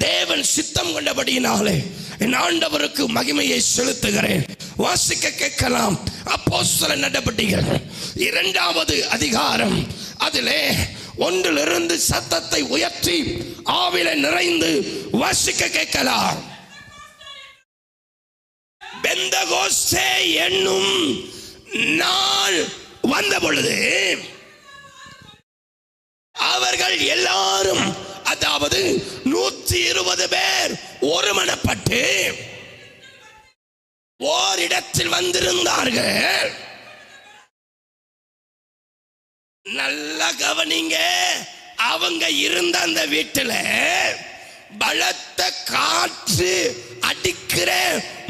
தேவன் சித்தம் கொண்டபடியினாலே என் ஆண்டவருக்கு மகிமையை செலுத்துகிறேன். வாசிக்க கேட்கலாம். அப்போஸ்தலர் நடபடிகள் 2வது அதிகாரம் அதிலே 1 சத்தத்தை உயர்த்தி ஆவிலே நிறைந்து வாசிக்க கேட்கலாம். பெந்தகோஸ்தே என்னும் நாள் வந்த பொழுது அவர்கள் எல்லாரும், அதாவது 120 பேர் ஒருமனப்பட்டு ஓரிடத்தில் வந்திருந்தார்கள். நல்ல கவனிங்க. அவங்க இருந்த அந்த வீட்டில் பலத்த காற்று அடிக்கிற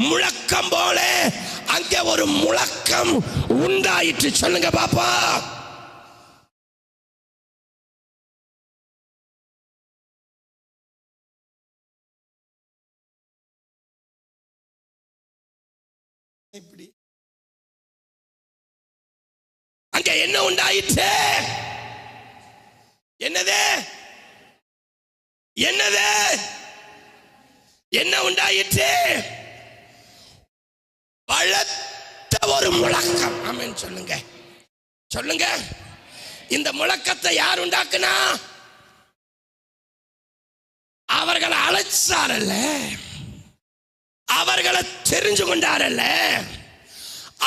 முழக்கம் போல அங்கே ஒரு முழக்கம் உண்டாயிற்று. சொல்லுங்க பாப்பா. இப்படி அங்க என்ன உண்டாயிற்று? என்னது என்னது என்ன உண்டாயிற்று? பலத்த ஒரு முழக்கம். ஆமென் சொல்லுங்க. சொல்லுங்க. இந்த முழக்கத்தை யார் உண்டாக்குனா? அவர்களை அழைச்சாரல்ல, அவர்களை தெரிஞ்சு கொண்டாரல்ல,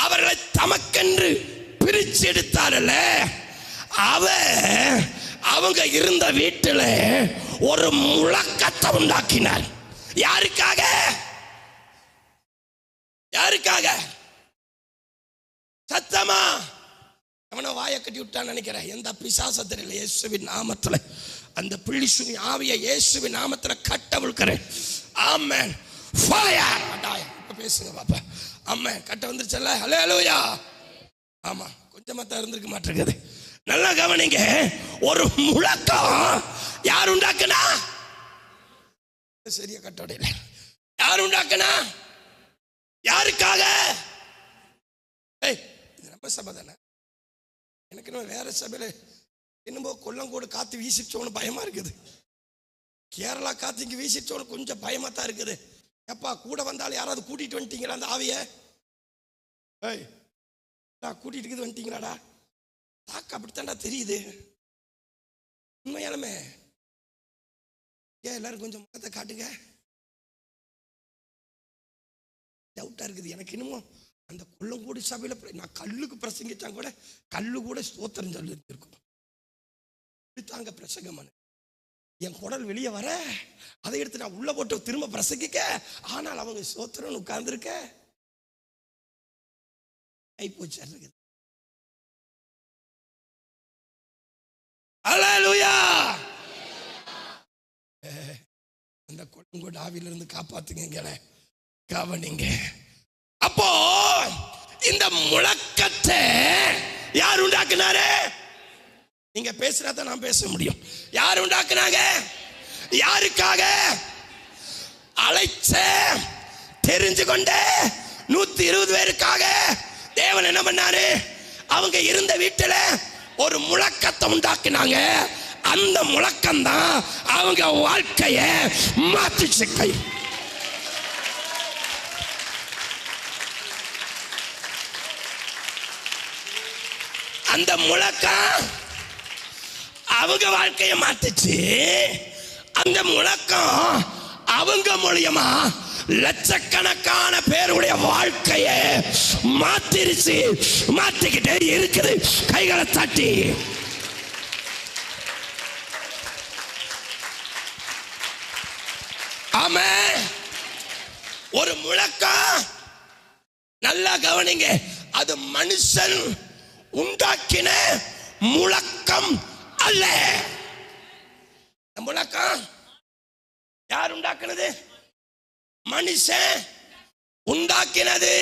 அவர்களை தமக்கென்று பிரிச்சு எடுத்தாரல்ல, அவங்க இருந்த வீட்டில் ஒரு முழக்கத்தை உண்டாக்கினார். யாருக்காக? யாருக்காக? சத்தமா அவனை வாயை கட்டி விட்டான்னு நினைக்கிறேன். எந்த பிசாசத்தில் இல்லை, இயேசுவின் நாமத்தில் அந்த பிள்ளிசுனி ஆவியை இயேசுவின் நாமத்தில் கட்டவிழ்க்கிறேன். ஆமென். ஃபயர். இப்ப பேசுங்க பாப்பா. ஆமென். கட்ட வந்துருச்சல்ல. ஹல்லேலூயா. ஆமா, கொஞ்சமா தான் இருந்திருக்க மாட்டேங்குது. நல்லா கவனிங்க. ஒரு முழக்கம் யார் உண்டாக்குனா? சரியா கட்டோடையில யார் உண்டாக்குனா? யாருக்காக? இது நம்ம சபை தானே. எனக்கு இன்னும் வேற சபையில என்னமோ கொல்லங்கோடு காத்து வீசிச்சோன்னு பயமா இருக்குது. கேரளா காத்து இங்க வீசிச்சோன்னு கொஞ்சம் பயமா தான் இருக்குது. எப்பா கூட வந்தாலும் யாராவது கூட்டிட்டு வந்துட்டீங்களா அந்த ஆவிய? கூட்டிட்டு வந்துட்டீங்களாடா? தாக்க அப்படித்தான்டா தெரியுது. உண்மையாலுமே ஏன் எல்லாரும் கொஞ்சம் முகத்தை காட்டுங்க. டவுட்டா இருக்குது எனக்கு. இன்னமும் அந்த கொல்லங்கோடு சபையில நான் கல்லுக்கு பிரசங்கிச்சாங்க கூட கல்லு கூட ஸ்தோத்திரம் சொல்லி இருக்கும். தாங்க பிரசங்கம் என் குடல் வெளியே வர அதை எடுத்து நான் உள்ள போட்டு திரும்ப பிரசங்கிக்க. ஆனால் அவங்க ஸ்தோத்திரம் உட்கார்ந்துருக்க போச்சு. அல்லேலூயா. அந்த கொல்லங்கோடு ஆவியிலிருந்து காப்பாத்துங்க. கவனிங்க. அப்போ இந்த முழக்கத்தை யார் உண்டாக்குனாரு? நீங்க பேசுறத நான் பேச முடியும். யார் உண்டாக்குனாங்க? யாருக்காக? அழைச்ச தெரிஞ்சு கொண்ட 120 பேருக்காக தேவன் என்ன பண்ணாரு? அவங்க இருந்த வீட்டுல ஒரு முழக்கத்தை உண்டாக்கினாங்க. அந்த முழக்கம் தான் அவங்க வாழ்க்கைய மாற்றிச்சு. அந்த முழக்கம் அவங்க வாழ்க்கையை மாத்துச்சு. அந்த முழக்கம் அவங்க மூலியமா லட்சக்கணக்கான பேருடைய வாழ்க்கையை மாத்திருச்சு. மாத்திக்கிட்டே இருக்குது. கைகளை தட்டி ஆமென். ஒரு முழக்கம் நல்லா கவனிங்க. அது மனுஷன் உண்டாக்கின முழக்கம் அல்ல. முழக்கம் யார் உண்டாக்குனது? மனுஷன் உண்டாக்கினது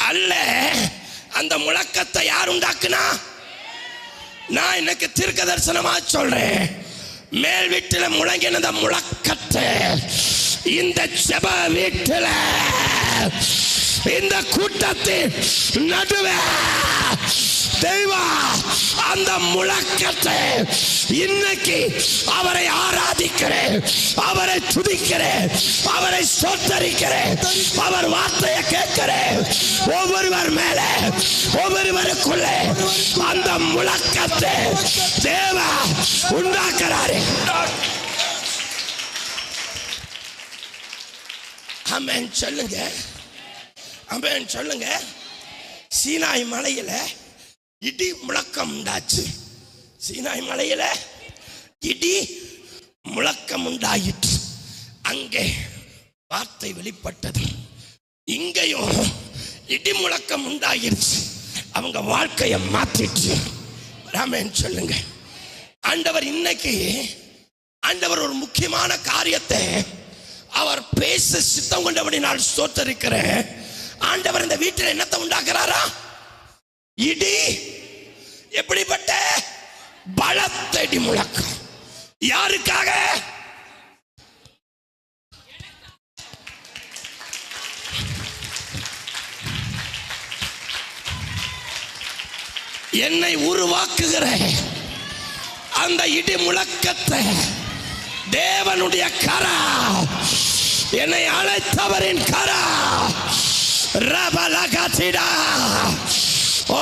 அல்ல. அந்த முழக்கத்தை யார் உண்டாக்குனா? நான் எனக்கு தீர்க்க தரிசனமா சொல்றேன். மேல் வீட்டில் முழங்கின அந்த முழக்கத்தை இந்த ஜெப வீட்டில் இந்த கூட்டத்தின் நடுவே தெய்வா அந்த முழக்கத்தை இன்னைக்கு அவரை ஆராதிக்கிறேன், அவரை துதிக்கிறேன், அவரை ஸ்தோத்தரிக்கிறேன், அவர் வார்த்தையை கேட்கிறேன். ஒவ்வொருவர் மேல ஒவ்வொருவருக்குள்ளே அந்த முழக்கத்தை தேவா உண்டாக்குறாரு. ஆமென் சொல்லுங்க, ஆமென் சொல்லுங்க. சீனாய் மலையில இடி முழக்கம் உண்டாச்சு. சீனாய் மலையில இடி முழக்கம் உண்டாயிற்று. அங்கே வார்த்தை வெளிப்பட்டது. இங்கேயும் இடி முழக்கம் உண்டாயிருச்சு. அவங்க வாழ்க்கையை மாத்திட்டு. ஆமென் சொல்லுங்க. ஆண்டவர் இன்னைக்கு ஆண்டவர் ஒரு முக்கியமான காரியத்தை அவர் பேச சித்தம் கொண்டபடினால் ஸ்தோத்தரிக்கிறேன். ஆண்டவர் இந்த வீட்டில் என்னத்தை உண்டாக்குறாரா? இடி. எப்படிப்பட்ட பலத்த இடி முழக்கம். யாருக்காக? என்னை உருவாக்குகிற அந்த இடி முழக்கத்தை தேவனுடைய கரா, என்னை அழைத்தவரின் கரா ரபலகதிடா. ஓ,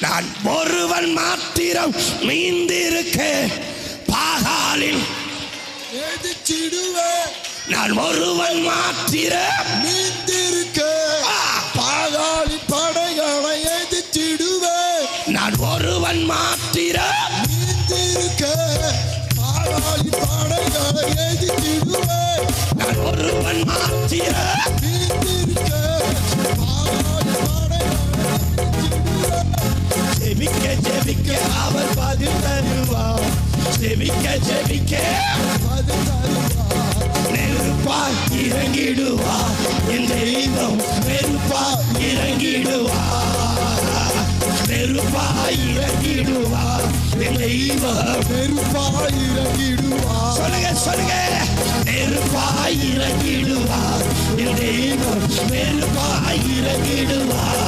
நான் ஒருவன் மாத்திரம் மீந்திருக்க பாகாலில் எதிர்த்திடுவேன். நான் ஒருவன் மாத்திரம் மீந்திருக்க பாகாலின் படைகளை எதிர்த்திடுவேன். நான் ஒருவன் மாத்திரம் மீந்திருக்க பாகாலின் படைகளை எதிர்த்திடுவேன். நான் ஒருவன் மாத்திரம் மீந்திருக்க பாகாலின் படைகளை எதிர்த்திடுவேன். ஜெபிக்க ஜெபிக்க அவர் பதில் தருவார். ஜெபிக்க ஜெபிக்க பதில் தருவார். நெருப்பாய் இறங்கிடுவார் என் தெய்வம். நெருப்பாய் இறங்கிடுவார். நெருப்பாய் இறங்கிடுவார் என் தெய்வம். நெருப்பாய் இறங்கிடுவார். சொல்லுங்க சொல்லுங்க. நெருப்பாய் இறங்கிடுவார் என் தெய்வம். நெருப்பாய் இறங்கிடுவார்.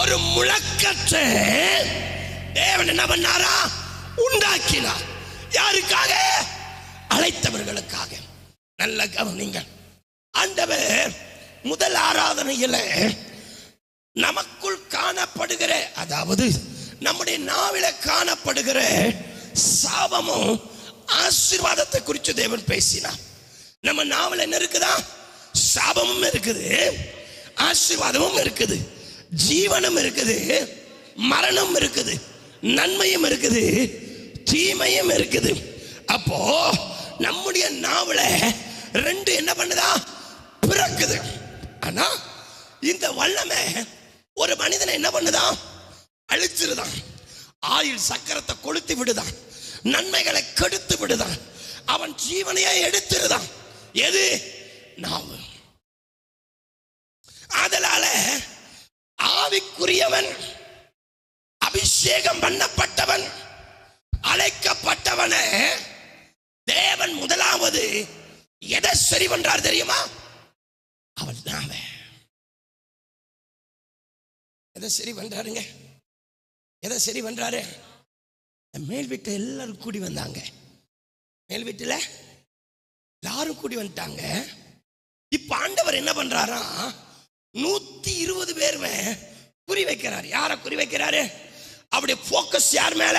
ஒரு முழக்கத்தை தேவன் என்ன பண்ணாரா? உண்டாக்கினார். யாருக்காக? அழைத்தவர்களுக்காக. நல்ல கவனிங்க. ஆண்டவர் முதல் ஆராதனையில நமக்குள் காணப்படுகிற, அதாவது நம்முடைய நாவில காணப்படுகிற சாபமும் ஆசீர்வாதத்தை குறித்து தேவன் பேசினார். நம்ம நாவல் என்ன இருக்குதா? சாபமும் இருக்குது, ஆசீர்வாதமும் இருக்குது, ஜீவனும் இருக்குது, மரணம் இருக்குது, நன்மையும் இருக்குது, தீமையும் இருக்குது. அப்போ நம்முடைய நாவல ரெண்டு என்ன பண்ணுதா? பிறக்குது. ஆனா இந்த வல்லமை ஒரு மனிதனை என்ன பண்ணுதான்? அழிச்சிருதான். ஆயில் சக்கரத்தை கொளுத்தி விடுதான். நன்மைகளை கெடுத்து விடுதான். அவன் ஜீவனையே எடுத்துருதான். எது? நாவு. அதனால ஆவிக்குரியவன், அபிஷேகம் பண்ணப்பட்டவன், அழைக்கப்பட்டவனை தேவன் முதலாவது எதை சரி பண்றார் தெரியுமா? அவன் நாவை. எதை சரி பண்றாருங்க? எதை சரி பண்றாரு? மேல் வீட்டு எல்லாரும் கூடி வந்தாங்க. மேல் வீட்டுல எல்லாரும் கூடி வந்துட்டாங்க. இப்ப ஆண்டவர் என்ன பண்றாரா? 120 பேருமே குறி வைக்கிறார். யாரை குறி வைக்கிறாரு? அவருடைய போக்கஸ் யார் மேல?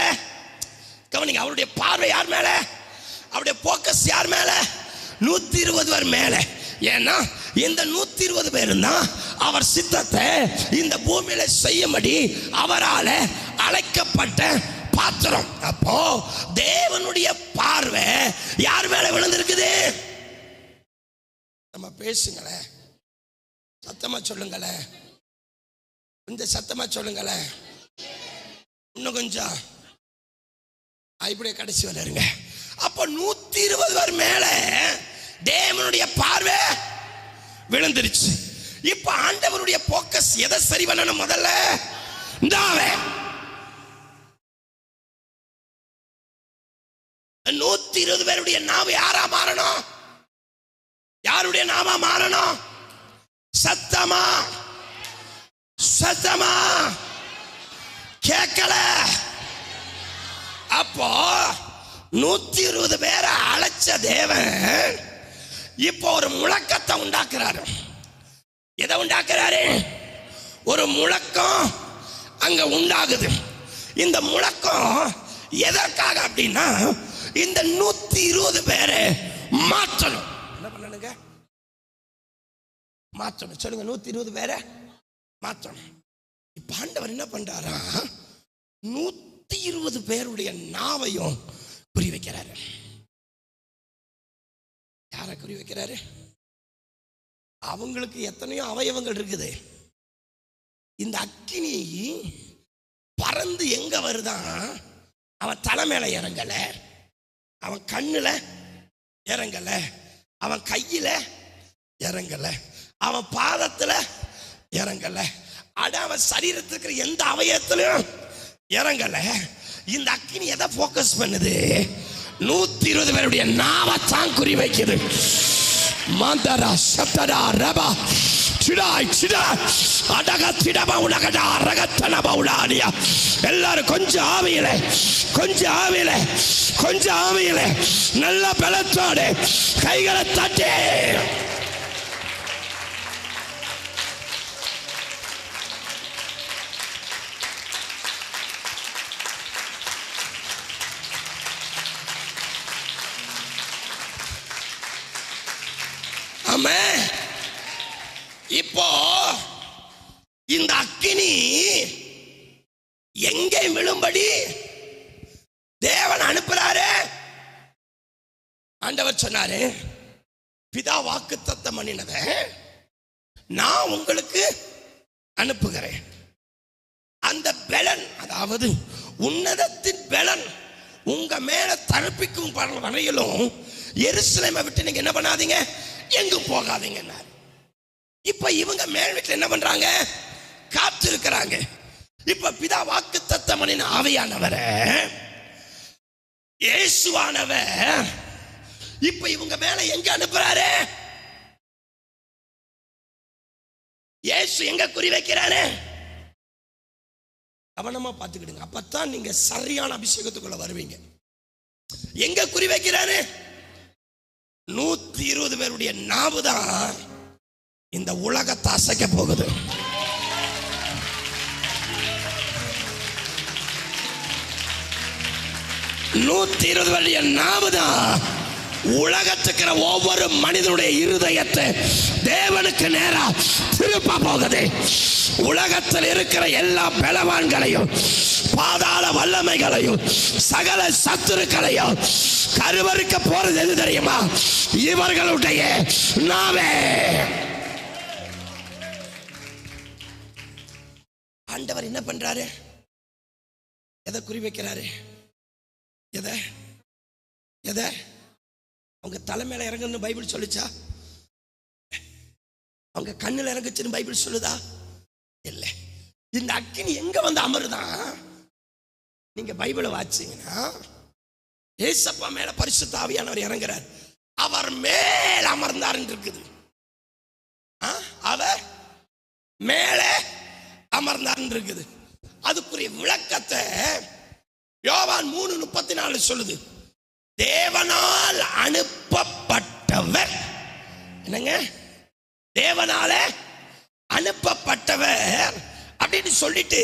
கவனிங்க. அவருடைய பார்வை யார் மேல? அவருடைய போக்கஸ் யார் மேல? 120 பேர் மேல. ஏன்னா இந்த 120 பேரும் தான் அவர் சித்தத்தை இந்த பூமியில செய்யும்படி அவரால் அழைக்கப்பட்ட பாத்திரம். அப்போ தேவனுடைய பார்வை யார் மேல விழுந்திருக்குது? நம்ம பேசுங்களேன், சத்தமா சொல்லுங்களேன், கொஞ்சம் சத்தமா சொல்லுங்களேன், இன்னும் கொஞ்சம் இப்படியே கடைசி வரை இருங்க. அப்ப 120 பேர் மேல தேவனுடைய பார்வை விழுந்துருச்சு. இப்ப ஆண்டவருடைய போக்கஸ் எதை சரி பண்ணணும்? முதல்ல 120 பேருடைய நாவு யாரா மாறணும்? யாருடைய நாவா மாறணும்? சத்தமா சத்தமா கேட்கல. அப்போ 120 பேரை அழைச்ச தேவன் இப்போ ஒரு முழக்கத்தை உண்டாக்குறாரு. எதை உண்டாக்குறாரு? ஒரு முழக்கம் அங்க உண்டாகுது. இந்த முழக்கம் எதற்காக அப்படின்னா, இந்த 120 பேரை மாற்றணும். என்ன பண்ணணுங்க? மாற்றணும். சொல்லுங்க, 120 பேரை மாற்றணும். இப்ப ஆண்டவர் என்ன பண்றாரா, 120 பேருடைய நாவையும் குறி வைக்கிறாரு. யார குறி வைக்கிறாரு? அவங்களுக்கு எத்தனையோ அவயவங்கள் இருக்குது. இந்த அக்கினி பறந்து எங்க வருதான்? அவன் தலை மேல இறங்கல, அவன் கண்ணுல இறங்கல, அவன் கையில இறங்கல, அவன் பாதத்துல இறங்கல, அவன் சரீரத்துக்கு எந்த அவயத்திலும் இறங்கல. இந்த அக்கினி எதை போக்கஸ் பண்ணுது? 120 பேருடைய நாவத்தான் குறி வைக்குது. மாந்தரா சப்தரா ரபா சிடாய் சிடா அடக திடபா உலகடா ரகத்தன பவுலானியா. எல்லாரும் கொஞ்சம் ஆவியில, கொஞ்சம் ஆவியில, கொஞ்சம் ஆவியில, நல்ல பலத்தோடு கைகளை தட்டி இப்போ இந்த அக்கினி எங்கே விழும்படி தேவன் அனுப்புறாரு. ஆண்டவர் சொன்னாரு, பிதா வாக்குத்தத்தம் பண்ணினதை நான் உங்களுக்கு அனுப்புகிறேன். அந்த பெலன், அதாவது உன்னதத்தின் பெலன் உங்க மேல தரப்பிக்கும் வரையிலும் எருசலேமை விட்டு நீங்க என்ன பண்ணாதீங்க, எங்கும் போகாதீங்க. இப்ப இவங்க மேல் வீட்டில் என்ன பண்றாங்க? காத்து இருக்கிறாங்க. இப்ப பிதா வாக்குத்தத்தம் பண்ணின ஆவியானவரை, இயேசுவானவர் இப்ப இவங்க மேல எங்க அனுப்புறாரு? இயேசு எங்க குறி வைக்கிறாரு? கவனமா பார்த்துக்கிடுங்க, அப்பத்தான் நீங்க சரியான அபிஷேகத்துக்குள்ள வருவீங்க. எங்க குறி வைக்கிறாரு? 120 பேருடைய நாவுதான் இந்த உலகத்தை அசைக்க போகுது. நாவுதான் உலகத்துக்கிற ஒவ்வொரு மனிதனுடைய இருதயத்தை தேவனுக்கு நேரா திருப்ப போகுது. உலகத்தில் இருக்கிற எல்லா பலவான்களையும், பாதாள வல்லமைகளையும், சகல சத்துருக்களையும் கருவறுக்க போறது எது தெரியுமா? இவர்களுடைய நாவே. ஆண்டவர் என்ன பண்றாரு? எதை குறி வைக்கிறாரு? எதை எதை அவங்க தலைமையில இறங்குன்னு பைபிள் சொல்லுச்சா? அவங்க கண்ணுல இறங்குச்சுன்னு பைபிள் சொல்லுதா? இல்லை. இந்த அக்கினி எங்க வந்து அமருதான்? நீங்க பைபிளை வாசிங்கன்னா ஏசப்பா மேல பரிசுத்த ஆவியானவர் இறங்குறார். அவர் மேல் அமர்ந்தார் இருக்குது. அவர் மேலே அமர்ந்தார் இருக்குது. அதுக்குரிய விளக்கத்தை யோவான் 3:34 சொல்லுது. தேவனால் அனுப்பப்பட்டவர். என்னங்க? தேவனால அனுப்பப்பட்டவர் அப்படின்னு சொல்லிட்டு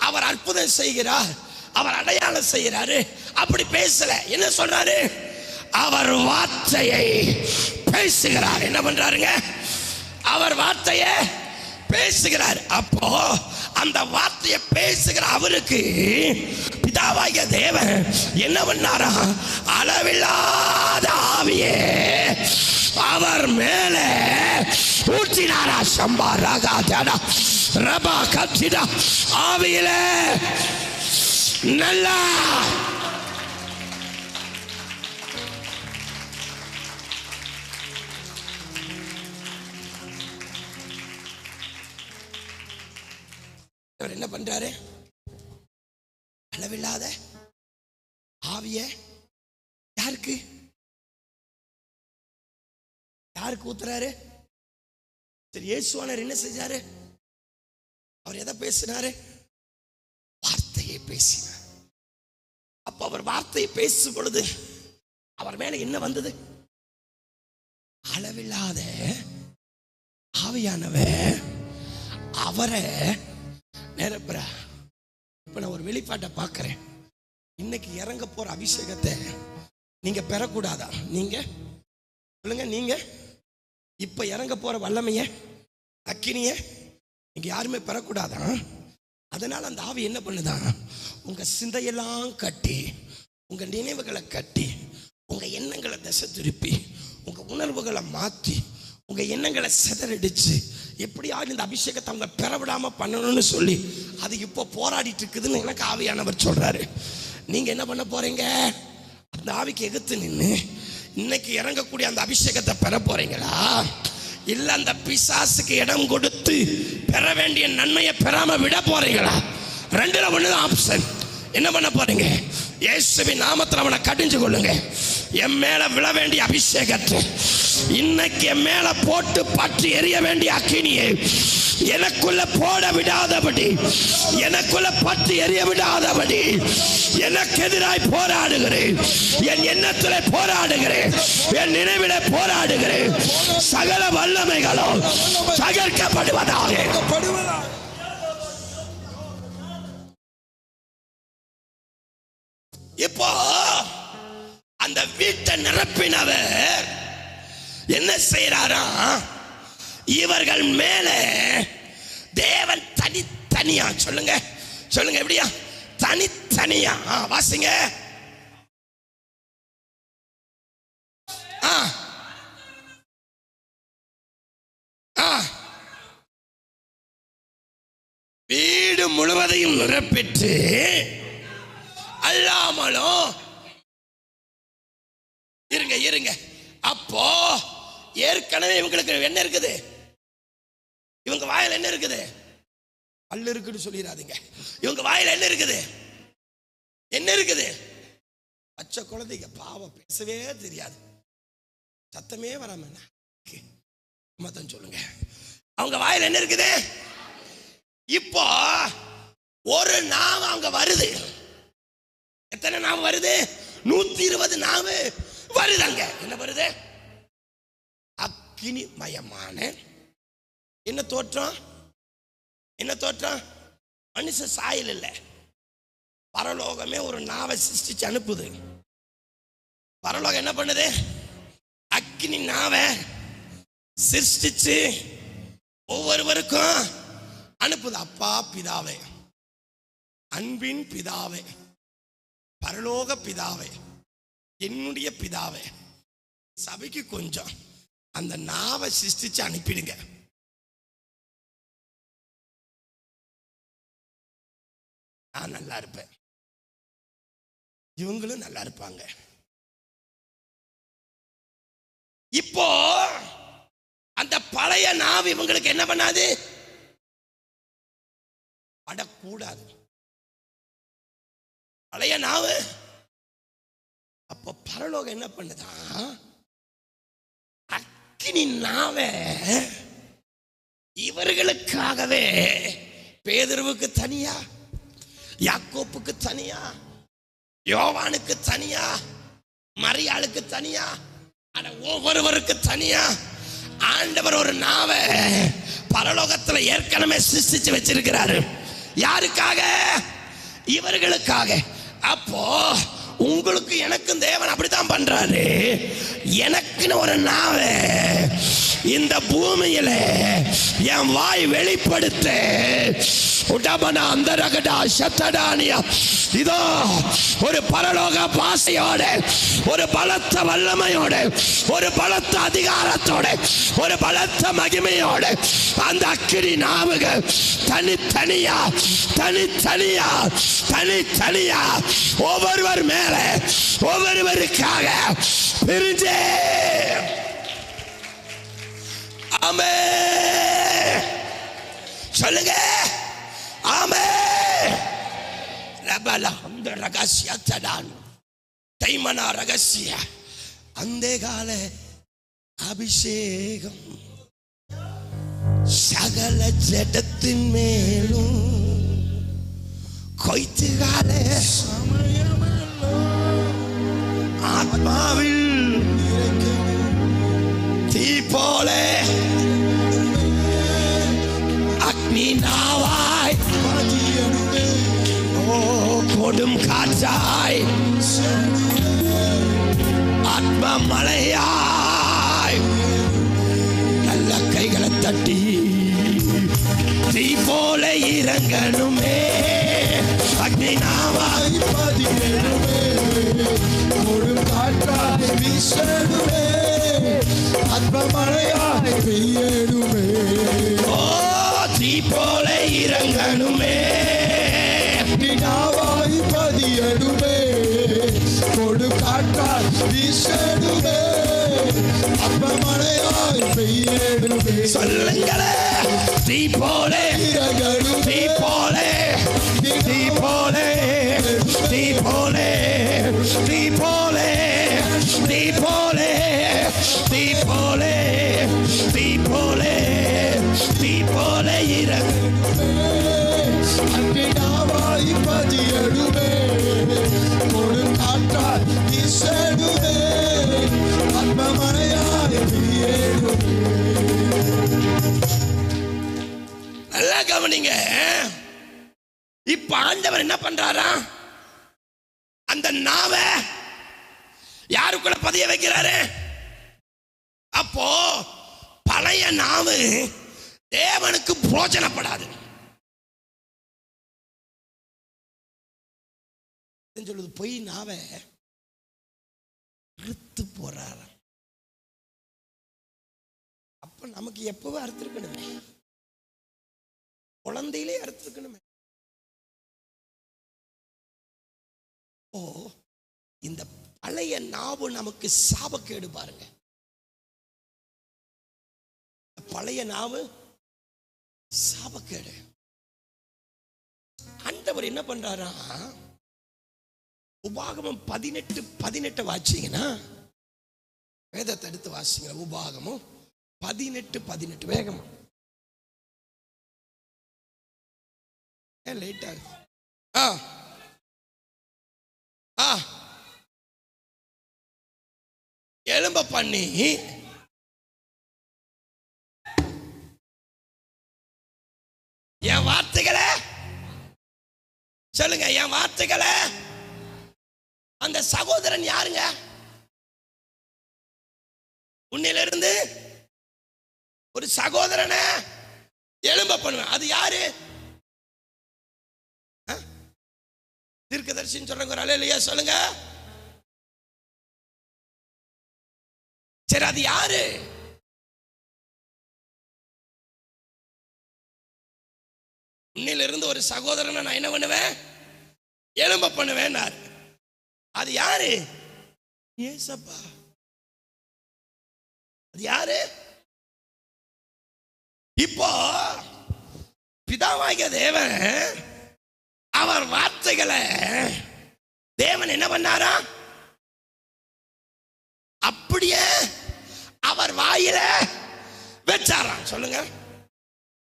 அவர் அற்புதம் செய்கிறார், அவர் அடையாளம் செய்கிறாரு அப்படி பேசல. என்ன சொல்றாரு? அவர் வார்த்தையை பேசுகிறார். என்ன பண்றாருங்க? அவர் வார்த்தையை பேசுகிறார். அப்போ அந்த வார்த்தையை பேசுகிற அவருக்கு பிதா பிதாவாகிய தேவன் என்ன பண்ணாரா? அளவில்லாத ஆவியே அவர் மேலே ஊற்றினாரா. சம்பா ராகா தடா ரபா கத்திடா ஆவியிலே நல்லா அவர் என்ன பண்றாரு? அளவில்லாத ஆவிய யாருக்கு ஊத்துறாரு? சரி, இயேசுவானவர் என்ன செஞ்சாரு? அவர் எதை பேசினாரு? வார்த்தையை பேசினார். அப்ப அவர் வார்த்தையை பேசும் பொழுது அவர் மேல என்ன வந்தது? அளவில்லாத ஆவியானவர் அவரை நிரப்புற. இப்ப நான் ஒரு வெளிப்பாட்டை பார்க்கிறேன். இன்னைக்கு இறங்க போற அபிஷேகத்தை நீங்க பெறக்கூடாதா? நீங்க சொல்லுங்க, நீங்க இப்ப இறங்க போற வல்லமைய அக்கினிய நீங்க யாருமே பெறக்கூடாதா? அதனால அந்த ஆவி என்ன பண்ணுதான்? உங்க சிந்தையெல்லாம் கட்டி, உங்க நினைவுகளை கட்டி, உங்க எண்ணங்களை திசை திருப்பி, உங்க உணர்வுகளை மாற்றி, உங்க எண்ணங்களை சிதறடிச்சு எப்படியாவது இந்த அபிஷேகத்தை அவங்க பெறவிடாம பண்ணணும்னு சொல்லி அது இப்போ போராடிட்டு இருக்குதுன்னு எனக்கு ஆவியானவர் சொல்றாரு. நீங்க என்ன பண்ண போறீங்க? அந்த ஆவிக்கு எதிர்த்து நின்று இன்னைக்கு இறங்கக்கூடிய அந்த அபிஷேகத்தை பெற போறீங்களா? இல்ல அந்த பிசாசுக்கு இடம் கொடுத்து பெற வேண்டிய நன்மையை பெறாம விட போறீங்களா? ரெண்டுல ஒண்ணுதான் ஆப்ஷன். என்ன பண்ண போறீங்க? இயேசுவின் நாமத்தில் அவனை கடிஞ்சு கொள்ளுங்க. என் மேல விழ வேண்டிய அபிஷேகத்தை இன்னைக்கு என் மேல போட்டு பற்றி எரிய வேண்டிய அக்கினியை எனக்குள்ள போட விடாதபடி, எனக்குள்ள பற்றி எரிய விடாதபடி எனக்கு எதிராய் போராடுகிறேன். என் எண்ணத்திலே போராடுகிறேன், என் நினைவிலே போராடுகிறேன். சகல வல்லமைகளும் தகர்க்கப்படுவதாக. இப்போ அந்த வீட்டை நிரப்பினவர் என்ன செய்யறாரா? இவர்கள் மேல தேவன் தனித்தனியா, சொல்லுங்க சொல்லுங்க, எப்படியா? தனித்தனியா வாசிங்க. வீடு முழுவதையும் நிரப்பிட்டு அல்லாமலும் இருங்க இருங்க. அப்போ ஏற்கனவே இவங்களுக்கு என்ன இருக்குது? இவங்க வாயில என்ன இருக்குது? பல்லு இருக்குன்னு சொல்லிடாதீங்க. இவங்க வாயில என்ன இருக்குது? என்ன இருக்குது? பச்சை குழந்தைங்க பாவம், பேசவே தெரியாது, சத்தமே வராம மத்தம் சொல்லுங்க. அவங்க வாயில என்ன இருக்குது? இப்போ ஒரு நாவு அங்க வருது. எத்தனை நாவு வருது? 120 நாவு வருதாங்க. என்ன வருது? அக்கினி மயமான என்ன தோற்றம்? என்ன தோற்றம்? மனுஷ சாயல் இல்லை, பரலோகமே ஒரு நாவை சிருஷ்டிச்சு அனுப்புது. பரலோகம் என்ன பண்ணுது? அக்கினி நாவை சிருஷ்டிச்சு ஒவ்வொருவருக்கும் அனுப்புது. அப்பா பிதாவே, அன்பின் பிதாவே, பரலோக பிதாவே, என்னுடைய பிதாவே, சபைக்கு கொஞ்சம் அந்த நாவை சிருஷ்டிச்சு அனுப்பிடுங்க. நான் நல்லா இருப்பேன், இவங்களும் நல்லா இருப்பாங்க. இப்போ அந்த பழைய நாவு இவங்களுக்கு என்ன பண்ணாது? படக்கூடாது. பழைய நாவு. அப்ப பரலோகம் என்ன பண்ணுதா? அக்கினி நாவை இவர்களுக்காகவே, பேதுருவுக்கு தனியா, யாக்கோப்புக்கு தனியா, யோவானுக்கு தனியா, மரியாளுக்கு தனியா, ஒவ்வொருவருக்கு தனியா ஆண்டவர் ஒரு நாவை பரலோகத்தில் ஏற்கனவே சிருஷ்டிச்சு வச்சிருக்கிறாரு. யாருக்காக? இவர்களுக்காக. அப்போ உங்களுக்கு எனக்கும் தேவன் அப்படித்தான் பண்றாரு. எனக்குன்னு ஒரு நாவை இந்த பூமியில என் வாய் வெளிப்படுத்த உடமன அந்த ரகடா சத்தடானியா. இதோ ஒரு பரலோக பாசையோட, ஒரு பலத்த வல்லமையோட, ஒரு பலத்த அதிகாரத்தோட, ஒரு பலத்த மகிமையோட அந்த அக்கினி நாவுகள் தனித்தனியா தனித்தனியா தனித்தனியா ஒவ்வொருவர் மேல ஒவ்வொருவருக்காக பிரிஞ்சே. ஆமென் சொல்லுங்க. ஆமென். ரபல அந்த ரகசியத்தடான் தைமனா ரகசிய அந்த கால அபிஷேகம் சகல ஜடத்தின் மேலும் கொய்த்துகால ஆத்மாவில் தீ போல அக்னி நாவாய் கொடும் காற்றாய் ஆத்ம மழையாய் நல்ல கைகளை தட்டி தீ போல இறங்கணுமே. அக்னி நாவாய் கொடும் காற்றாய் வீசணுமே. ஆத்ம மழையாய் பெய்யணுமே. ஓ தீ போல இறங்கணுமே. அக்னி நாவாய் பதியணுமே. கொடும் காற்றாய் வீசணுமே. ஆத்ம மழையாய் பெய்யணுமே. சொல்லுங்களே. தீ போல இறங்கணும். தீ போல தீ போல தீ போல தீ போல தீ போல தீ போல தீ போல தீ போல இறங்கணுமே. அக்னி நாவாய் பதியணுமே. கொடும் காற்றாய் வீசணுமே. ஆத்ம மழையாய் பெய்யணுமே. நல்லா கவனிங்க. இப்ப ஆண்டவர் என்ன பண்றாரா? அந்த நாவை யாருக்குள்ள பதிய வைக்கிறாரு? அப்போ பழைய நாவு தேவனுக்கு பிரோஜனப்படாது. சொல்லுது பொய் நாவை இழுத்து போறாரு. அப்ப நமக்கு எப்பவும் அறுத்திருக்கணுமே, குழந்தையிலே அறுத்திருக்கணுமே. ஓ இந்த பழைய நாவு நமக்கு சாபக்கேடு பாருங்க. பழைய நாவு சாபக்கேடு. ஆண்டவர் என்ன பண்றாரா? உபாகமம் 18:18 வாசிங்கன்னா, வேதத்தை எடுத்து வாசிங்க. உபாகமம் 18:18 வேகமா. லேட் ஆகுது. எலும்ப பண்ணி என் வார்த்தைகளை சொல்லுங்க. என் வார்த்தைகளை அந்த சகோதரன் யாருங்க? உன்னிலிருந்து ஒரு சகோதரனை எலும்ப பண்ணுவேன். அது யாரு? தீர்க்கதரிசின்னு சொல்றாங்க. ஒரு அல்லேலூயா சொல்லுங்க. சரி, அது யாரு? இன்னிலிருந்து ஒரு சகோதரனை நான் என்ன பண்ணுவேன்? எலும்ப பண்ணுவேன். அது யாரு? ஏசப்பா. அது யாரு? இப்போ பிதாவாகிய தேவன் அவர் வார்த்தைகளை தேவன் என்ன பண்ணாரா? அப்படியே அவர் வாயில வச்சாராம். சொல்லுங்க.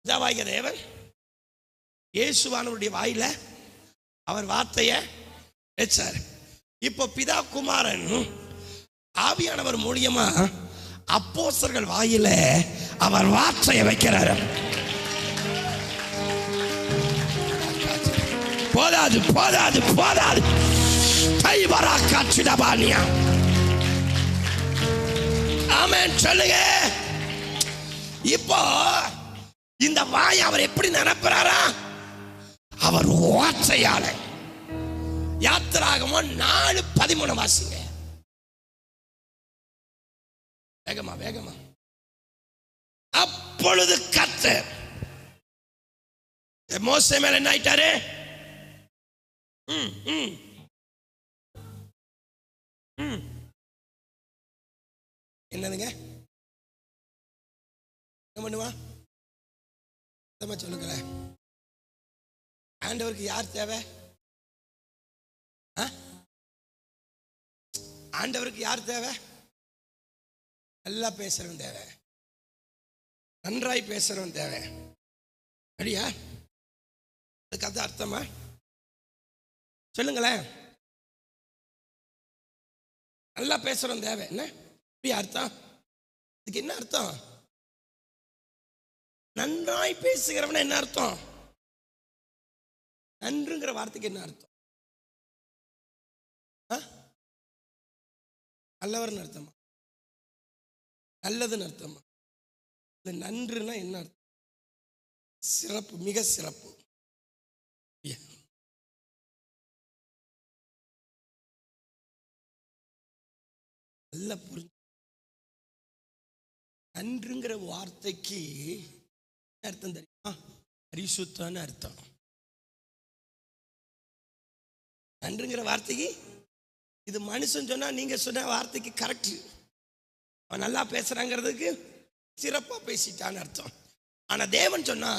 பிதாவாகிய தேவன் இயேசுவானவருடைய வாயில அவர் வார்த்தையை வச்சார். இப்போ பிதா குமாரன் ஆவியானவர் மூலியமா அப்போஸ்தலர்கள் வாயில அவர் வார்த்தையை வைக்கிறார். போதாது போதாது போதாது. கைவரா காட்சிடபானியா. ஆமென் சொல்லுங்க. இப்போ இந்த வாய் அவர் எப்படி நிரப்புறாரா? அவர் வார்த்தையால. யாத்திராகமம் 4:13 வாசிங்க. வேகமா வேகமா. அப்பொழுது கர்த்தர் மோசே மேல என்ன ஆயிட்டாரு? என்னதுங்க? என்ன பண்ணுவா? சொல்லுங்களேன். ஆண்டவருக்கு யார் தேவை? ஆண்டவருக்கு யார் தேவை? நல்லா பேசுறவன் தேவை, நன்றாய் பேசுறவன் தேவை. அப்படியா? அதுக்கு அது அர்த்தமா? சொல்லுங்களேன். நல்லா பேசுறவன் தேவை. என்ன அர்த்தம்? இதுக்கு என்ன அர்த்தம்? நன்றாய் பேசுகிறவன் என்ன அர்த்தம்? நன்றுங்கிற வார்த்தைக்கு என்ன அர்த்தம்? நல்லவர்னு அர்த்தமா? நல்லதுன்னு அர்த்தமா? நன்றுனா என்ன அர்த்தம்? சிறப்பு, மிக சிறப்பு. நல்ல புரிஞ்சு. நன்றுங்கிற வார்த்தைக்கு அர்த்தம் தெரியுமா? பரிசுத்தான அர்த்தம். நன்றுங்கிற வார்த்தைக்கு இது மனுஷன் சொன்னா, நீங்க சொன்ன வார்த்தைக்கு கரெக்ட். அவன் நல்லா பேசுறாங்கிறதுக்கு சிறப்பா பேசிட்டான்னு அர்த்தம். ஆனா தேவன் சொன்னா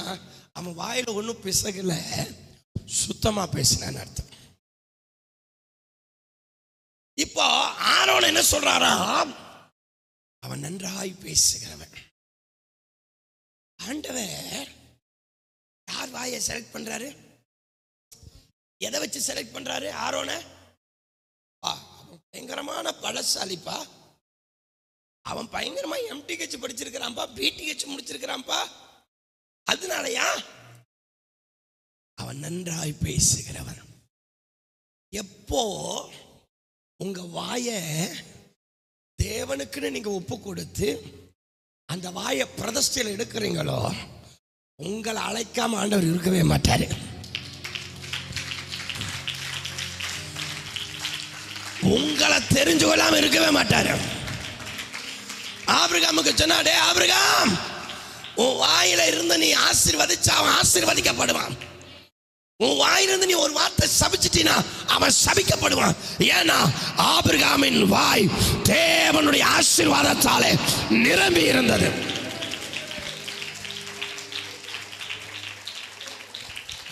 அவன் வாயில ஒன்றும் பிசகல, சுத்தமா பேசினான்னு அர்த்தம். இப்போ ஆரோன் என்ன சொல்றாரா? அவன் நன்றாய் பேசுகிறவன். ஆண்டவர் யார் வாயை செலக்ட் பண்றாரு? எதை வச்சு செலக்ட் பண்றாரு ஆரோன? அவன் பயங்கரமான பலசாலிப்பா. அவன் பயங்கரமா MTH படிச்சிருக்கிறான்பா, BTH முடிச்சிருக்கிறான்பா. அதனாலயா அவன் நன்றாய் பேசுகிறவன். எப்போ உங்க வாயை தேவனுக்குன்னு நீங்க ஒப்பு கொடுத்து அந்த வாயை பிரதிஷ்டையில் எடுக்கிறீங்களோ, உங்களை அழைக்காம ஆண்டவர் இருக்கவே மாட்டாரு. உங்களை தெரிஞ்சு கொள்ளாம இருக்கவே மாட்டாரு. ஆபிரகாமுக்கு சொன்னா, டே ஆபிரகாம், உன் வாயில இருந்து நீ ஆசீர்வதிச்சா அவன் ஆசீர்வதிக்கப்படுவான். உன் வாயிலிருந்து நீ ஒரு வார்த்தை சபிச்சிட்டினா அவன் சபிக்கப்படுவான். ஏன்னா ஆபிரகாமின் வாய் தேவனுடைய ஆசீர்வாதத்தாலே நிரம்பி இருந்தது.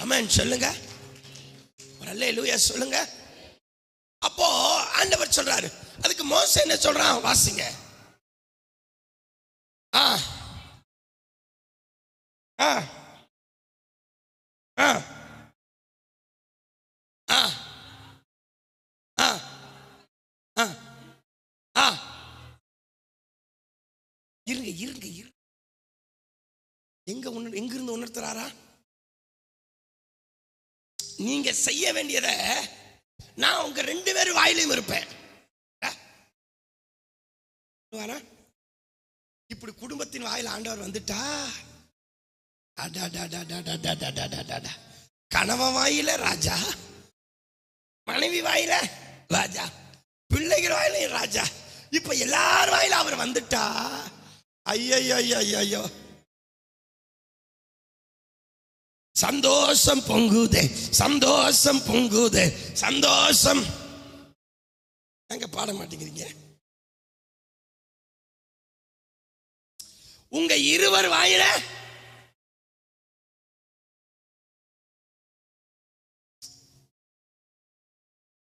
ஆமென் சொல்லுங்க, அல்லேலூயா சொல்லுங்க. அப்போ ஆண்டவர் சொல்றாரு. அதுக்கு மோசே என்ன சொல்றான்? வாசிங்க. ஆ ஆ ஆ இருங்க இருங்க இருங்க. எங்கிருந்து உணர்த்துறாரா? நீங்க செய்ய வேண்டியதை நான் உங்க 2 பேரும் வாயிலையும் இருப்பேன். இப்படி குடும்பத்தின் வாயில ஆண்டவர் வந்துட்டா, கணவன் வாயில ராஜா, மனைவி வாயில ராஜா, பிள்ளைகள் வாயில ராஜா, இப்ப எல்லாரும் வாயில அவர் வந்துட்டா, ஐயோ சந்தோஷம் பொங்குதே, சந்தோஷம் பொங்குதே, சந்தோஷம். எங்க பாட மாட்டேங்கிறீங்க? உங்க இருவர் வாயில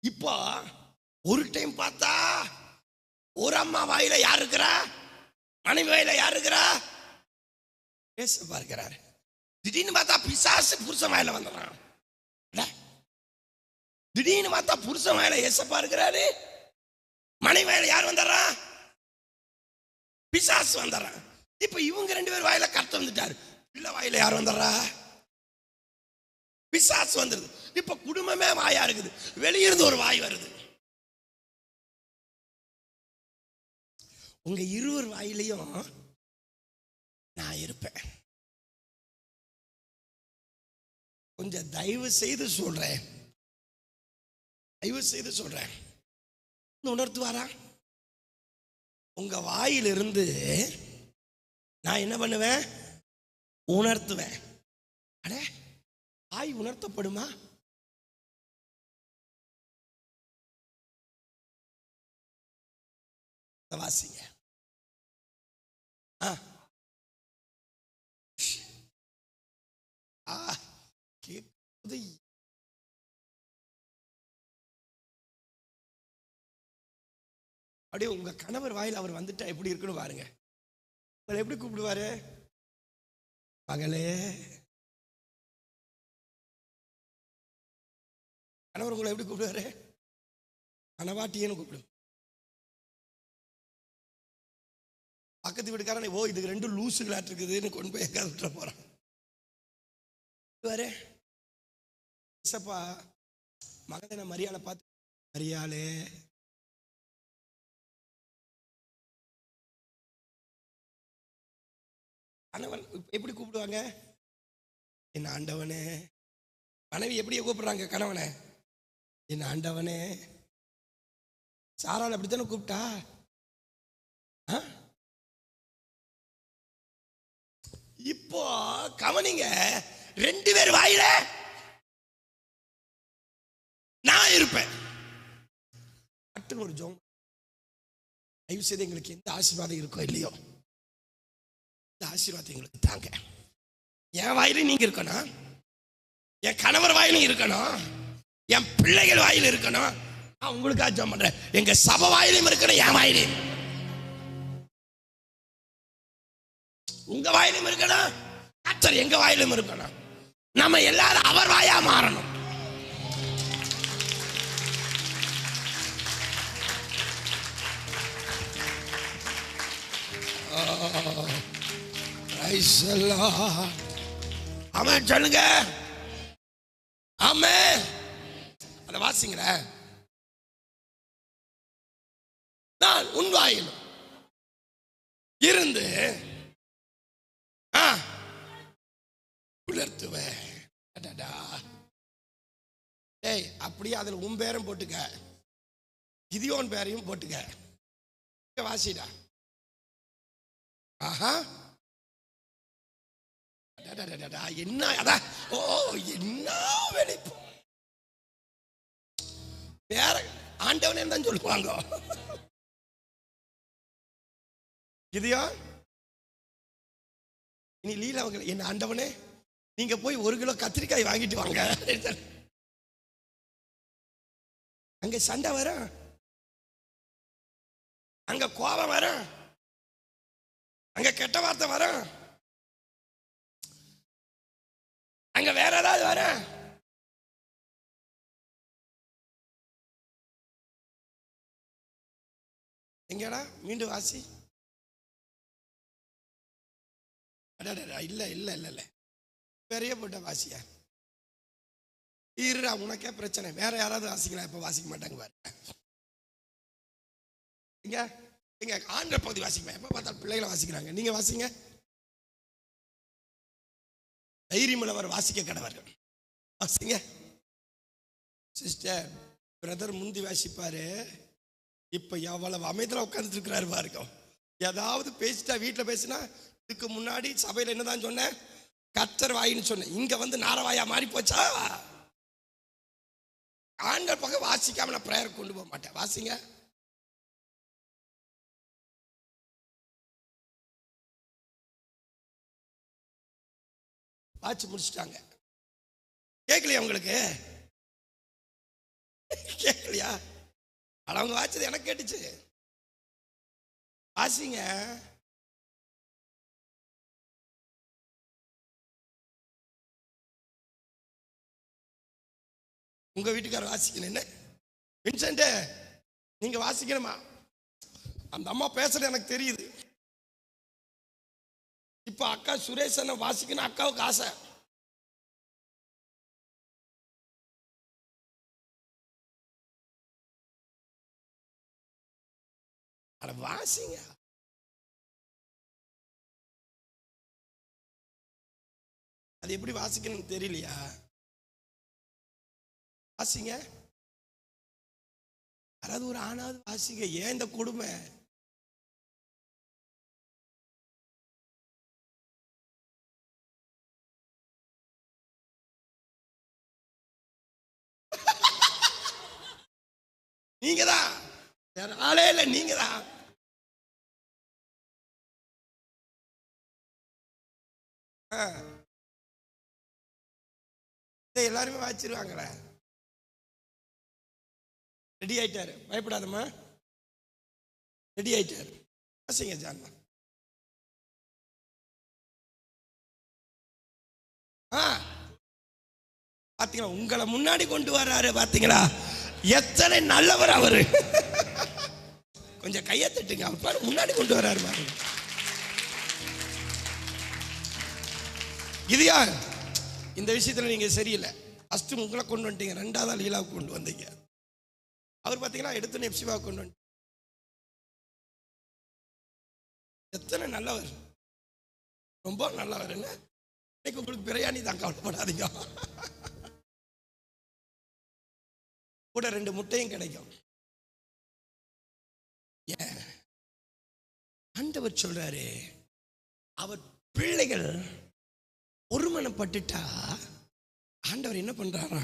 இப்போ ஒரு டைம் பார்த்தா ஒரு அம்மா வாயில யார் இருக்கிறா? மனைவி வாயில யார் இருக்கிறா? ஏசப்பா இருக்கிறாரு. திடீர்னு பார்த்தா பிசாசு புருஷன் வாயில வந்துடுறான். திடீர்னு பார்த்தா புருஷன் வாயில ஏசப்பா இருக்கிறாரு, மனைவி வாயில யார் வந்துடுறா? பிசாசு வந்துடுறான். இப்ப இவங்க 2 பேர் வாயில கர்த்தர் வந்துட்டாரு, பிள்ளை வாயில யார் வந்துடுறா? பிசாசு வந்துருது. இப்ப குடும்பமே வாயா இருக்குது, வெளியிருந்து ஒரு வாய் வருது. உங்க இருவர் வாயிலையும் நான் இருப்பேன். கொஞ்சம் தயவு செய்து சொல்றேன், தயவு செய்து சொல்றேன், உணர்த்துவாரா? உங்க வாயிலிருந்து நான் என்ன பண்ணுவேன்? உணர்த்துவேன். அட, வாய் உணர்த்தப்படுமா? வாசிங்க. கேட்குது. அப்படியே உங்க கணவர் வாயில் அவர் வந்துட்டா எப்படி இருக்குன்னு பாருங்க. அவர் எப்படி கூப்பிடுவாரு? மகளே. கணவர் உங்களை எப்படி கூப்பிடுவாரு? கணவாட்டியன்னு கூப்பிடு. பக்கத்து வீட்டுக்காரன் ஓ இதுக்கு 2 லூசுகளாட்டு இருக்குதுன்னு கொண்டு போய் எங்காவது விட்டுற போறான். மகனை மரியாதை பார்த்து, மரியாளே கணவன் எப்படி கூப்பிடுவாங்க? என் ஆண்டவனே. மனைவி எப்படி கூப்பிடுறாங்க கணவனை? என் ஆண்டவனே. சாரால் அப்படித்தானே கூப்பிட்டா? இப்போ கவனிங்க, 2 பேர் வாயில நான் இருப்பேன். ஒரு ஜோம் தயவு செய்து எங்களுக்கு எந்த ஆசீர்வாதம் இருக்கோ இல்லையோ, இந்த ஆசீர்வாதம் எங்களுக்கு தாங்க. என் வாயிலும் நீங்க இருக்கணும், என் கணவர் வாயிலும் இருக்கணும், என் பிள்ளைகள் வாயிலும் இருக்கணும். நான் உங்களுக்காக ஜெபம் பண்றேன். எங்க சபை வாயிலும் இருக்கணும், என் வாயிலும் உங்க வாயிலும் இருக்கணும், கர்த்தர் எங்க வாயிலும் இருக்கணும். நம்ம எல்லாரும் அவர் வாயா மாறணும். ஆமென் சொல்லுங்க. ஆமென். அத வாசிங்கற. நான் உன் வாயிலும் இருந்து உலர்த்துவேன். ஏய், அப்படியே அதில் உன் பேரும் போட்டுக்க, கிதியோன் பேரையும் போட்டுக்க. வாசிடா. ஆஹா, என்ன அதான். ஓ, என்ன வெளிப்பு. வேற ஆண்டவனே தான் சொல்லுவாங்க. கிதியோன் இனி லீலா என்ன ஆண்டவனே நீங்க போய் 1 கிலோ கத்திரிக்காய் வாங்கிட்டு வாங்க. அங்க சண்டை வரும், அங்க கோபம் வரும், அங்க கெட்ட வார்த்தை வரும், அங்க வேற ஏதாவது வரும். எங்கடா மீண்டும் வாசி. இல்ல இல்ல இல்ல இல்ல பெரிய போட்ட வாசியா இருடா, உனக்கே பிரச்சனை. வேற யாராவது வாசிக்கலாம், இப்ப வாசிக்க மாட்டாங்க பாரு. இங்க இங்க ஆண்ட பகுதி வாசிக்க, எப்ப பார்த்தாலும் பிள்ளைகளை வாசிக்கிறாங்க. நீங்க வாசிங்க. தைரியமுள்ளவர் வாசிக்க கடவர்கள். வாசிங்க. சிஸ்டர் பிரதர் முந்தி வாசிப்பாரு, இப்ப எவ்வளவு அமைதியா உட்கார்ந்துட்டு இருக்கிறாரு பாருங்க. ஏதாவது பேசிட்டா, வீட்டுல பேசினா, இதுக்கு முன்னாடி சபையில என்னதான் சொன்ன? கர்த்தர் வாயின்னு சொன்ன. இங்க வந்து நாரவாயா மாறி போச்சா? ஆண்கள் பக்கம் வாசிக்காம நான் பிரேயர் கொண்டு போக மாட்டேன். வாசிங்க. வாட்சி முடிச்சுட்டாங்க. கேட்கலையா உங்களுக்கு? கேட்கலையா? அவங்க வாச்சது எனக்கு கேட்டுச்சு. வாசிங்க. உங்க வீட்டுக்காரர் வாசிக்கணும். என்ன வின்சென்ட், நீங்க வாசிக்கணுமா? அந்த அம்மா பேசுறது எனக்கு தெரியுது. இப்ப அக்கா சுரேஷனை வாசிக்கணும், அக்காவுக்கு ஆசை. அட வாசிங்க. அது எப்படி வாசிக்கணும்னு தெரியலையா? வாசிங்க. யாராவது ஒரு ஆணாவது வாசிங்க. ஏன் இந்த கொடுமை? நீங்க தான், வேற ஆளே இல்லை, நீங்க தான். எல்லாருமே வாச்சிருவாங்களே. ரெடி ஆயிட்டாரு, பயப்படாதம்மா, ரெடி ஆயிட்டாரு. வாசிங்க ஜான். பாத்தீங்களா, உங்களை முன்னாடி கொண்டு வர்றாரு. பாத்தீங்களா எத்தனை நல்லவர் அவரு. கொஞ்சம் கையை தட்டுங்க, அவர் முன்னாடி கொண்டு வர்றாரு பாருங்க. இதுயா இந்த விஷயத்துல நீங்க சரியில்லை. ஃபர்ஸ்ட் உங்களை கொண்டு வந்துட்டீங்க, ரெண்டாவது லீலாவுக்கு கொண்டு வந்தீங்க. அவர் பாத்தீங்களா எடுத்து எப்சிபாவை கொண்டு வந்து. எத்தனை நல்லவர், ரொம்ப நல்லவர். என்ன இன்னைக்கு உங்களுக்கு பிரியாணி தான், கவலைப்படாதீங்க. கூட 2 முட்டையும் கிடைக்கும். ஆண்டவர் சொல்றாரு, அவர் பிள்ளைகள் ஒருமனப்பட்டுட்டா ஆண்டவர் என்ன பண்றாரா,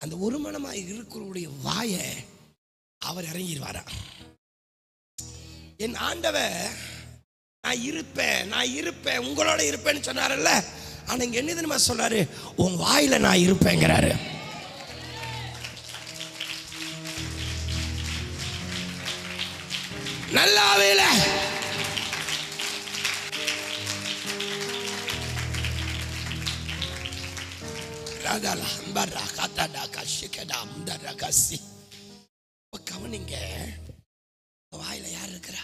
அந்த ஒருமனமாய் இருக்கிறவருடைய வாயை அவர் இறங்கிடுவாரா. என் ஆண்டவர் நான் இருப்பேன் உங்களோட இருப்பேன்னு சொன்னார்ல. ஆனா இங்க என்ன தெரியுமா சொல்றாரு, உன் வாயில நான் இருப்பேங்கிறாரு. நல்லாவே இல்லை. கவனிங்க, வாயில யார் இருக்கிறா?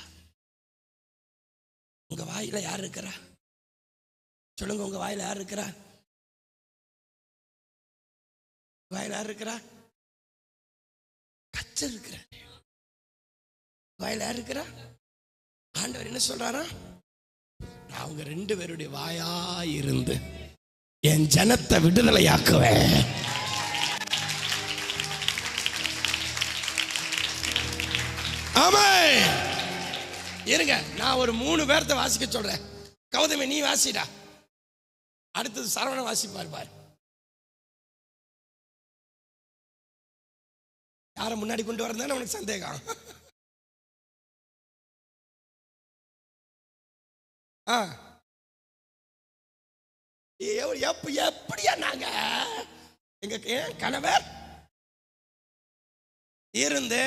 உங்க வாயில யார் இருக்கிறா? சொல்லுங்க, உங்க வாயில யார் இருக்கிறா? வாயில யார் இருக்கிறா? கர்த்தர் இருக்கிறார். வாயில யார் இருக்கிறா? ஆண்டவர் என்ன சொல்றாரா, நான் அவங்க 2 பேருடைய வாயா இருந்து என் ஜனத்தை விடுதலையாக்குவேன். ஆமென். இருங்க, நான் ஒரு 3 பேர்த்த வாசிக்க சொல்றேன். கௌதமி நீ வாசிடா, அடுத்தது சரவண வாசிப்பார் பாரு. யாரை முன்னாடி கொண்டு வரதானே உனக்கு சந்தேகம்? எப்படியா நாங்க எங்க கணவர் இருந்து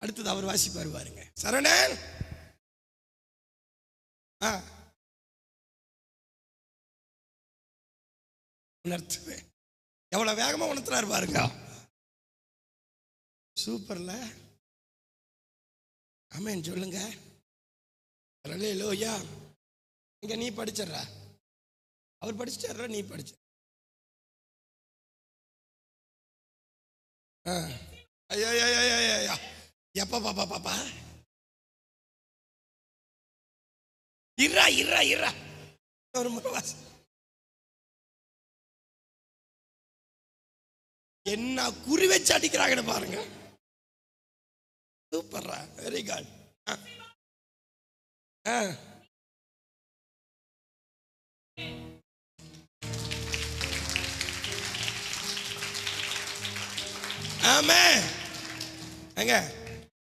அடுத்தது அவர் வாசிப்பார் பாருங்க. சரணன் உணர்த்துவேன். எவ்வளவு வேகமா உணர்த்துறாரு பாருங்க. சூப்பர்ல. ஆமென் சொல்லுங்க. அல்லேலூயா. இங்க நீ படிச்சற, அவர் படிச்சிட்டார, நீ படிச்ச. எப்பா பாப்பா பாப்பா இரா இரா இரா ஒரு முறைவாசி. என்ன குறி வச்சு அடிக்கிறாங்கன்னு பாருங்க. சூப்பர்ரா, வெரி குட். ஆமென். எங்க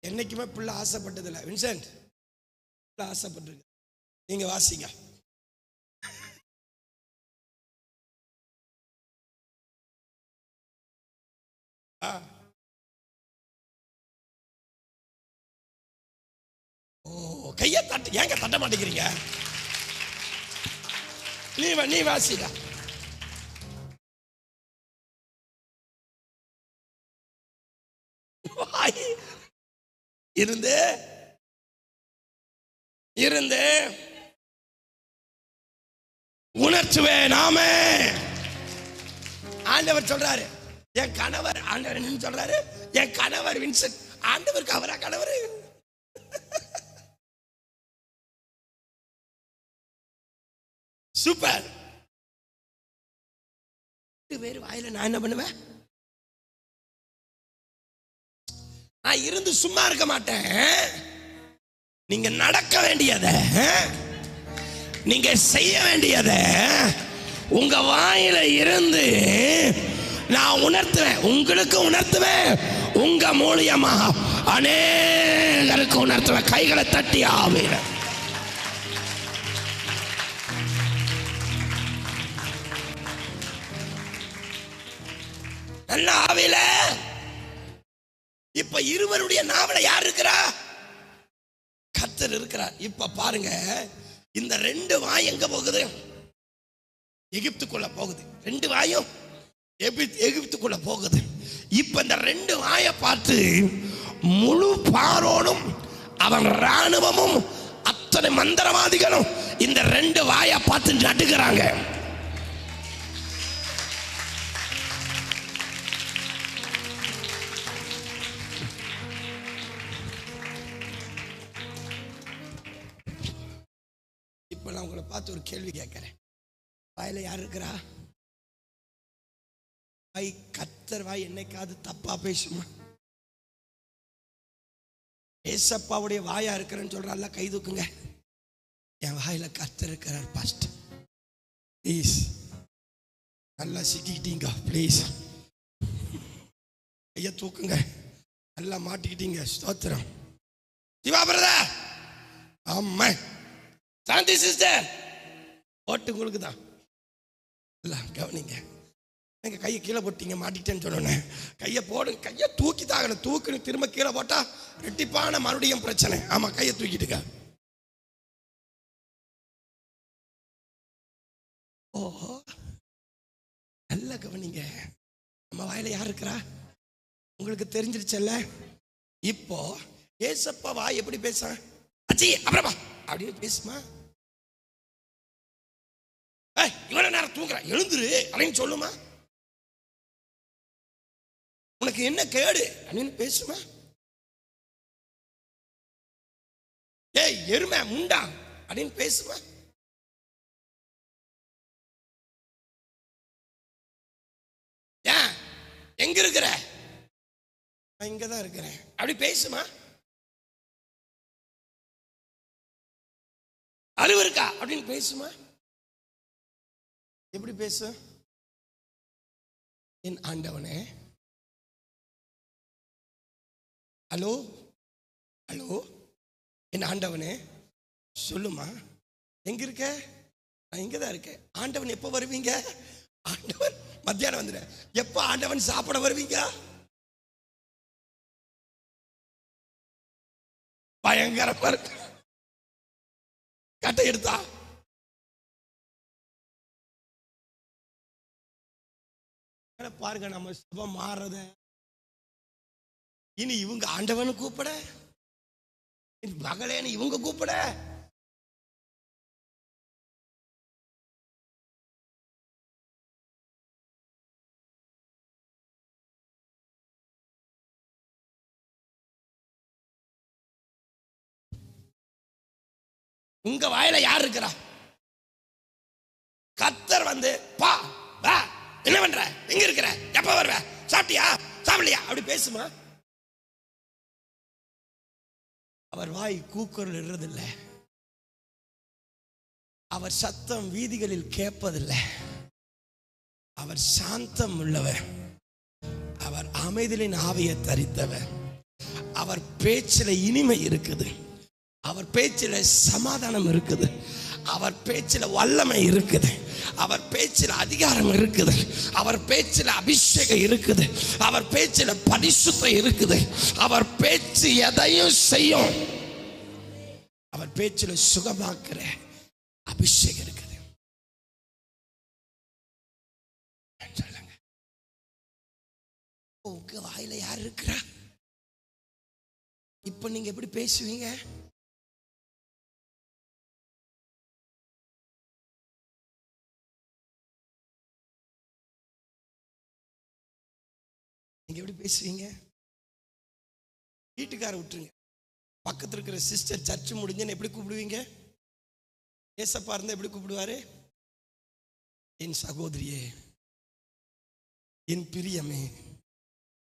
என்னைக்குமே பிள்ளை ஆசைப்பட்டதில்லை. வின்சென்ட் பிள்ளை ஆசைப்பட்டிருக்கு. நீங்க வாசிங்க. ஓ, கையை தட்டு, ஏங்க தட்ட மாட்டேங்கிறீங்க? நீ வாசிடா. இருந்து இருந்து உணர்த்துவேன். ஆமென். ஆண்டவர் சொல்றாரு, என் கணவர், ஆண்டவர் என்ன சொல்றாரு, என் கணவர் வின்சென்ட். ஆண்டவருக்கு அவரா கணவர்? சூப்பர். வேறு வாயில நான் என்ன பண்ணுவேன்? நான் இருந்து சும்மா இருக்க மாட்டேன். நீங்க நடக்க வேண்டியத, நீங்க செய்ய வேண்டியத உங்க வாயில இருந்து நான் உணர்த்துவேன். உங்களுக்கு உணர்த்துவேன், உங்க மூலியமா அநேகருக்கு உணர்த்துவேன். கைகளை தட்டி ஆவியில நல்ல ஆவியில. இப்ப இருவருடைய நாவல யார் இருக்கிறா? கர்த்தர் இருக்கிறார். இப்ப பாருங்க, இந்த ரெண்டு வாய் எங்க போகுது? எகிப்துக்குள்ள போகுது. ரெண்டு வாயும் எகிப்துக்குள்ள போகுது. இப்ப இந்த ரெண்டு வாயை பார்த்து முழு பார்வோனும் அவன் ராணுவமும் அத்தனை மந்திரவாதிகளும் இந்த ரெண்டு வாயை பார்த்து நடுக்கிறாங்க. இப்ப நான் உங்களை பார்த்து ஒரு கேள்வி கேட்கிறேன். வாயில யார் இருக்கிறா? வாய், கர்த்தர் வாய் என்னைக்காவது தப்பா பேசுமா? ஏசப்பாவுடைய வாயா இருக்கிறேன்னு சொல்றால, கை தூக்குங்க. என் வாயில கர்த்தர் இருக்கிறார் பாஸ்ட். ப்ளீஸ், நல்லா சிக்கிக்கிட்டீங்க. ப்ளீஸ் கைய தூக்குங்க. நல்லா மாட்டிக்கிட்டீங்க. ஸ்தோத்திரம். சிவா பிரதர், ஆமா. சாந்தி சிஸ்டர், ஓட்டு உங்களுக்கு தான். கவனிங்க, நீங்க கையை கீழே போட்டீங்க, மாட்டிட்டேன்னு சொன்னோன்னே கையை போடுங்க. கையை தூக்கி தாகணும். தூக்கணும். திரும்ப கீழே போட்டா ரெட்டிப்பான மறுபடியும் பிரச்சனை. ஆமா, கையை தூக்கிட்டுக்க. ஓ, நல்ல கவனிங்க. நம்ம வாயில யார் இருக்கிறா? உங்களுக்கு தெரிஞ்சிருச்சல்ல. இப்போ ஏசப்பா வாய் எப்படி பேச? அச்சி அப்புறமா அப்படின்னு பேசுமா? இவ்வளவு நேரம் தூங்குற, எழுந்துரு அப்படின்னு சொல்லுமா? உனக்கு என்ன கேடு அப்படின்னு பேசுமா? ஏய் எருமை முண்டா அப்படின்னு பேசுமா? ஏன் எங்க இருக்கிற? நான் இங்கதான் இருக்கிறேன் அப்படி பேசுமா? அறிவு இருக்கா அப்படின்னு பேசுமா? எப்படி பேசு? என் ஆண்டவனே, ஹலோ ஹலோ, என் ஆண்டவனே சொல்லுமா, எங்க இருக்க? நான் இங்கதான் இருக்கேன். ஆண்டவன் எப்போ வருவீங்க? ஆண்டவன் மத்தியானம் வந்துடு. எப்போ ஆண்டவன் சாப்பிட வருவீங்க? பயங்கரமா இருக்கு. கட்டை எடுத்தா பாருங்க, நம்ம சபை மாறுறத. இனி இவங்க ஆண்டவனு கூப்பிட, மகளேன்னு இவங்க கூப்பிட. உங்க வாயில யார் இருக்கிறா? கர்த்தர் வந்து பா வா, என்ன பண்ற, எங்க இருக்கிற, எப்ப வருவ, சாப்பிட்டியா சாப்பிடலையா அப்படி பேசுமா? அவர் வாய் கூக்குரல் இடுறதில்லை. அவர் சத்தம் வீதிகளில் கேட்பதில்லை. அவர் சாந்தம் உள்ளவர். அவர் அமைதலின் ஆவியை தரித்தவர். அவர் பேச்சில இனிமை இருக்குது. அவர் பேச்சில சமாதானம் இருக்குது. அவர் பேச்சில வல்லமை இருக்குது. அவர் பேச்சில் அதிகாரம் இருக்குது. அவர் பேச்சில் அபிஷேகம் இருக்குது. அவர் பேச்சில் பரிசுத்தம் இருக்குது. அவர் பேச்சு எதையும் செய்யும். அவர் பேச்சில் சுகமாக்குற அபிஷேகம் இருக்குது. சொல்லுங்க, உங்க வாயில யார் இருக்கிறா? இப்ப நீங்க எப்படி பேசுவீங்க? நீங்க எப்படி பேசுவீங்க? வீட்டுக்கார விட்டுருங்க, பக்கத்தில் இருக்கிற சிஸ்டர் சர்ச்சு முடிஞ்சுன்னு எப்படி கூப்பிடுவீங்க? ஏசப்பா இருந்தா எப்படி கூப்பிடுவாரு? என் சகோதரியே, என் பிரியமே,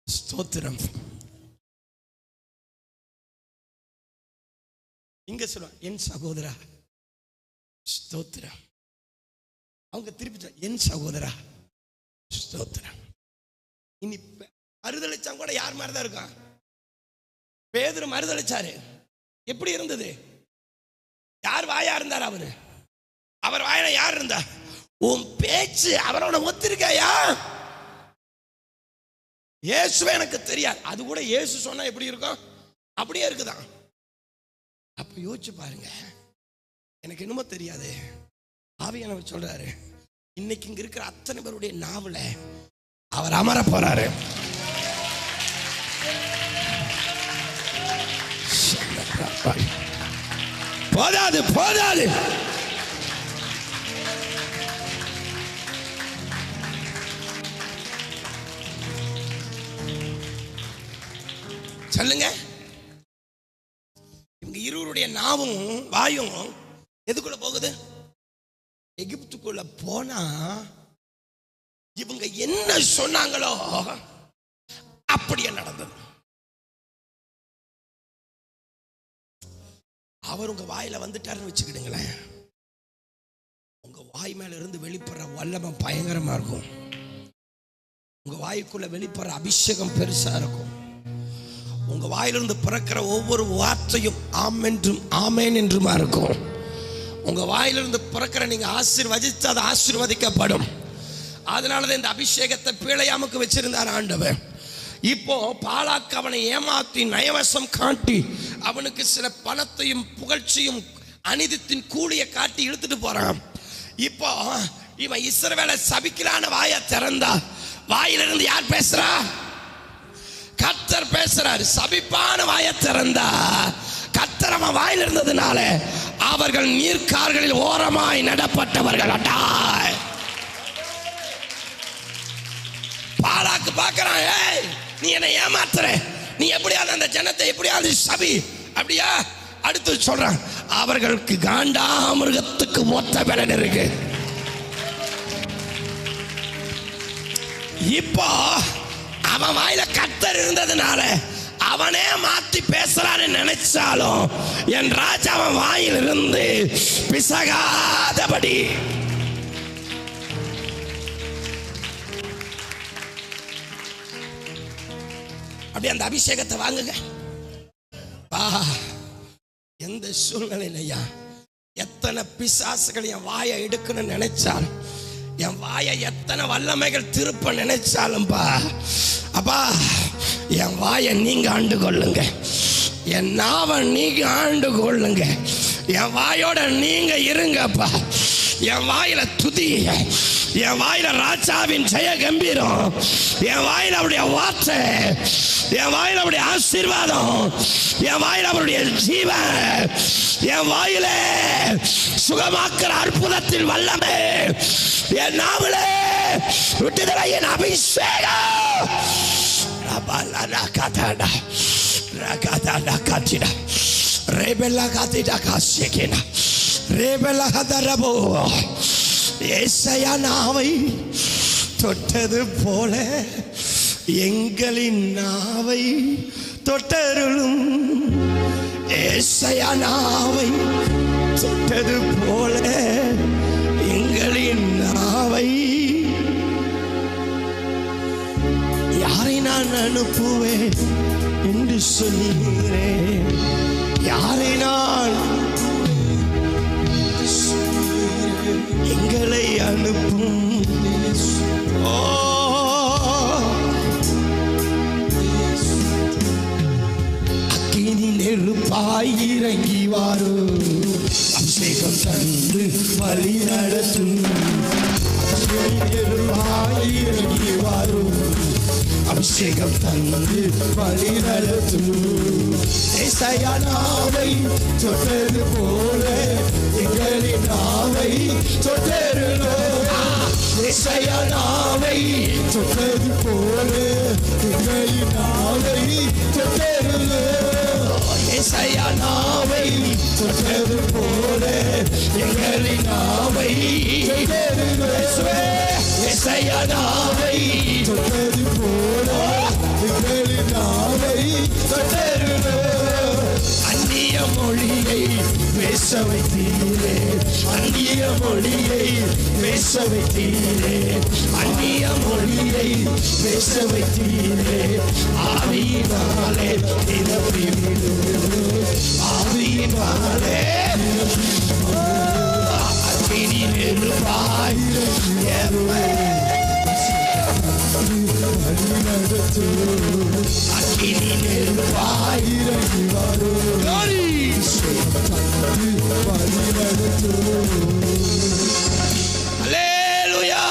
ஸ்தோத்திரம். இங்க சொல்லுவாங்க, என் சகோதரா ஸ்தோத்திரம். அவங்க திருப்பி என் சகோதரா ஸ்தோத்திரம். இனி மறுதளிச்சா கூட யார் மாதிரி தான் இருக்கான்? பேதுரு மறுதளிச்சாரு. எப்படி இருந்தது? யார் வாயா இருந்தார்? அவர் வாயில யார் இருந்தா? உன் பேச்சு அவரோட ஒத்திருக்கையா? இயேசுவே எனக்கு தெரியாது. அது கூட இயேசு சொன்னா எப்படி இருக்கும்? அப்படியே இருக்குதான். அப்ப யோசிச்சு பாருங்க. எனக்கு என்னமோ தெரியாது, ஆவியானவர் சொல்றாரு, இன்னைக்கு இங்க இருக்கிற அத்தனை பேருடைய நாவல அவர் அமர போறாரு. போதாது போதாது. சொல்லுங்க, இவங்க இருவருடைய நாவும் வாயும் எதுக்குள்ள போகுது? எகிப்துக்குள்ள போனா இவங்க என்ன சொன்னாங்களோ அப்படியே நடந்தது. அவர் உங்க வாயில வந்துட்டாருன்னு வச்சுக்கிடுங்களேன், உங்க வாய் மேல இருந்து வெளிப்படுற வல்லமை பயங்கரமா இருக்கும். உங்க வாய்க்குள்ள வெளிப்படுற அபிஷேகம் பெருசா இருக்கும். உங்க வாயிலிருந்து பிறக்கிற ஒவ்வொரு வார்த்தையும் ஆம் என்றும் ஆமேன் என்றுமா இருக்கும். உங்க வாயிலிருந்து பிறக்கிற நீங்க ஆசீர்வதித்து அது ஆசீர்வதிக்கப்படும். அதனாலதான் இந்த அபிஷேகத்தை பிழையாமுக்கு வச்சிருந்தார் ஆண்டவர். இப்போ பாலாக்கு அவனை ஏமாத்தி நயவசம் காட்டி அவனுக்கு சில பணத்தையும் புகழ்ச்சியும் அநீதித்தின் கூலியை காட்டி இழுத்துட்டு போறான். இப்போ இவன் இஸ்ரவேலை சபிக்கலான வாயை திறந்தா, வாயிலிருந்து யார் பேசுறா? கர்த்தர் பேசுறாரு. சபிப்பான வாயை திறந்தா, கர்த்தர் அவன் வாயில் இருந்ததுனால அவர்கள் நீர்க்கார்களில் ஓரமாய் நடப்பட்டவர்கள். பாலாக்கு பார்க்கறான், ஏய் நீ என்னை ஏமாத்துற, நீ எப்படியாவது அந்த ஜனத்தை எப்படியாவது சபி. அப்படியா? அடுத்து சொல்றான், அவர்களுக்கு காண்டாமிருகத்துக்கு மொத்த பலன் இருக்கு. இப்போ அவன் வாயில கர்த்தர் இருந்ததுனால அவனே மாத்தி பேசுறான்னு நினைச்சாலும் என் ராஜா அவன் வாயில் இருந்து பிசகாதபடி. அப்படி அந்த அபிஷேகத்தை வாங்குங்க. எந்த சூழ்நிலையிலையா எத்தனை பிசாசுகள் என் வாயை எடுக்கணும்னு நினைச்சாலும், என் வாயை எத்தனை வல்லமைகள் திருப்ப நினைச்சாலும்பா, அப்பா என் வாயை நீங்க ஆண்டு கொள்ளுங்க, என் நாவை நீங்க ஆண்டு கொள்ளுங்க, என் வாயோட நீங்க இருங்கப்பா. என் வாயில துதி, என் வாயில ராஜாவின் ஜெய கம்பீரம், என் வாயில அவருடைய வார்த்தை, என் வாயில அவருடைய ஆசீர்வாதம், என் வாயில அவருடைய ஜீவன், என் வாயில சுகமாக்குற அற்புதத்தின் வல்லமை, என் நாவிலே விட்டுதலையின் அபிஷேகம். நாவை தொட்டது போல எங்களின் நாவை தொட்டருளும். ஏசாயா நாவை தொட்டது போல எங்களின் நாவை. யாரை நான் அனுப்புவேன் என்று சொன்னீரேன், யாரை நான் எங்களை அனுப்பும். அக்கினி நெருப்பாய் இறங்கி வாரு, அபிஷேகம் தந்து வழி நடத்தும். நெருப்பாய் இறங்கி வாரு, அபிஷேகம் தந்து வழி நடத்தும். ஏசாயா நாவை தொட்டது போல எங்களின் நாவை தொட்டருளும். ஏசாயா நாவை தொட்டது போல எங்களின் நாவை தொட்டருளும். இசையா நாவை தொட்டது போல எங்களின் நாவை இசையா நாவை தொட்டது போல எங்களின் நாவை தொட்டது. அந்நிய மொழியை பேச வைத்தீரே, அந்நிய மொழியை பேச வைத்தீரே, அந்நிய மொழியை பேச வைத்தீரே. ஆவியினாலே நிரப்பிவிடு, ஆவியினாலே அக்கினி நெருப்பாய் அக்கினி நெருப்பாய் அல்லேலூயா.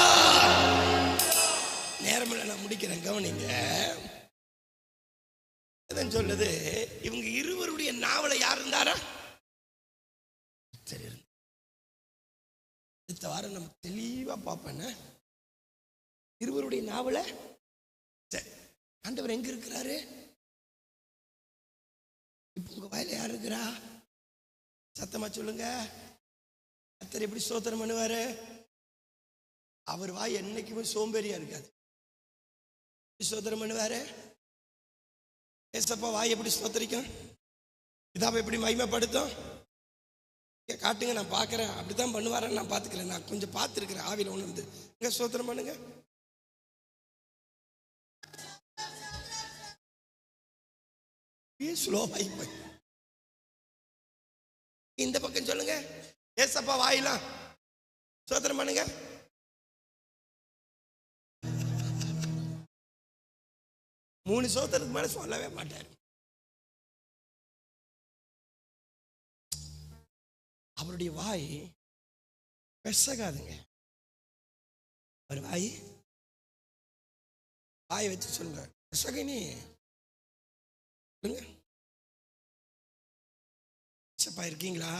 நேரமில்லை, நான் முடிக்கிறேன், கவனிங்க. சொல்லுது, இவங்க இருவருடைய நாவல யார் இருந்தாரா? சரி, அடுத்த வாரம் நம்ம தெளிவா பார்ப்பேன் இருவருடைய நாவல. ஆண்டவர் எங்க இருக்கிறாரு? இப்ப உங்க வாயில யார் இருக்கிறா? சத்தமா சொல்லுங்க. கர்த்தர் எப்படி ஸ்தோத்திரம் பண்ணுவாரு? அவர் வாய் என்னைக்குமே சோம்பேறியா இருக்காது. ஸ்தோத்திரம் பண்ணுவாரு. ஏசப்பா வாய் எப்படி ஸ்தோத்திரிக்கும்? இதாப்ப எப்படி மகிமைப்படுத்தும்? காட்டுங்க, நான் பார்க்குறேன். அப்படித்தான் பண்ணுவாரன்னு நான் பார்த்துக்கிறேன். நான் கொஞ்சம் பார்த்துருக்கிறேன் ஆவியில் ஒன்று வந்து. இங்கே ஸ்தோத்திரம் பண்ணுங்க. ஸ்லோவாகி போய் இந்த பக்கம் சொல்லுங்க. ஏசப்பா வாயிலாம் ஸ்தோத்திரம் பண்ணுங்க. மூணு சோத்திரத்துக்கு மேல சொல்லவே மாட்டார். அவருடைய வாய் பெசகாதுங்க. அவர் வாய் வச்சு சொல்லுங்க. பெசகினி சொல்லுங்க. சப்பா இருக்கீங்களா?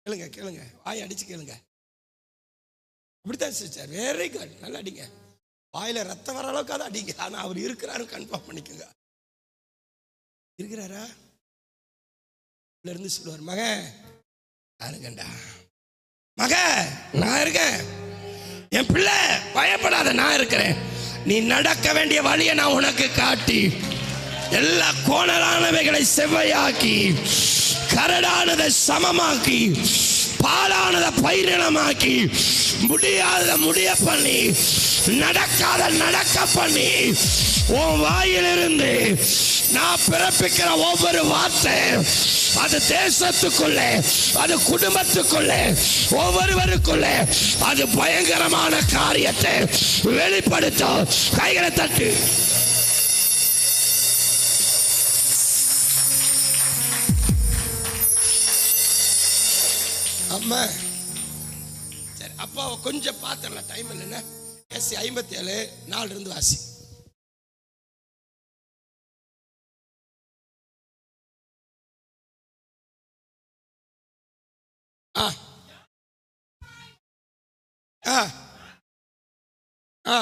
கேளுங்க கேளுங்க, வாய் அடிச்சு கேளுங்க. அப்படித்தான் சிஸ்டர், வெரி குட், நல்லா அடிங்க. வாயில ரத்தம் வர அளவுக்காக அடிங்க. ஆனா அவர் இருக்கிறாரு, கன்ஃபார்ம் பண்ணிக்கோங்க. இருக்கிறாரா? இருந்து சொல்லுவார், மக இருக்கேன்டா, மக நான் இருக்கேன், என் பிள்ளை பயப்படாத, நான் இருக்கிறேன். நீ நடக்க வேண்டிய வழியை நான் உனக்கு காட்டி எல்லா கோணலானவைகளை செவ்வையாக்கி, கரடானதை சமமாக்கி, பாலானதை பைரணமாக்கி, முடியாத முடிய பண்ணி, நடக்காத நடக்க பண்ணி, உன் வாயிலிருந்து நான் பிறப்பிக்கிற ஒவ்வொரு வார்த்தை அது தேசத்துக்குள்ளே, அது குடும்பத்துக்குள்ளே, ஒவ்வொருவருக்குள்ளே அது பயங்கரமான காரியத்தை வெளிப்படுத்தும். கைகளை தட்டு. அம்மா சரி, அப்பா கொஞ்சம் பார்த்துடலாம், டைம் இல்லைன்னா. எஸ்சி 57:4 இருந்து வாசி. ஆ ஆ ஆ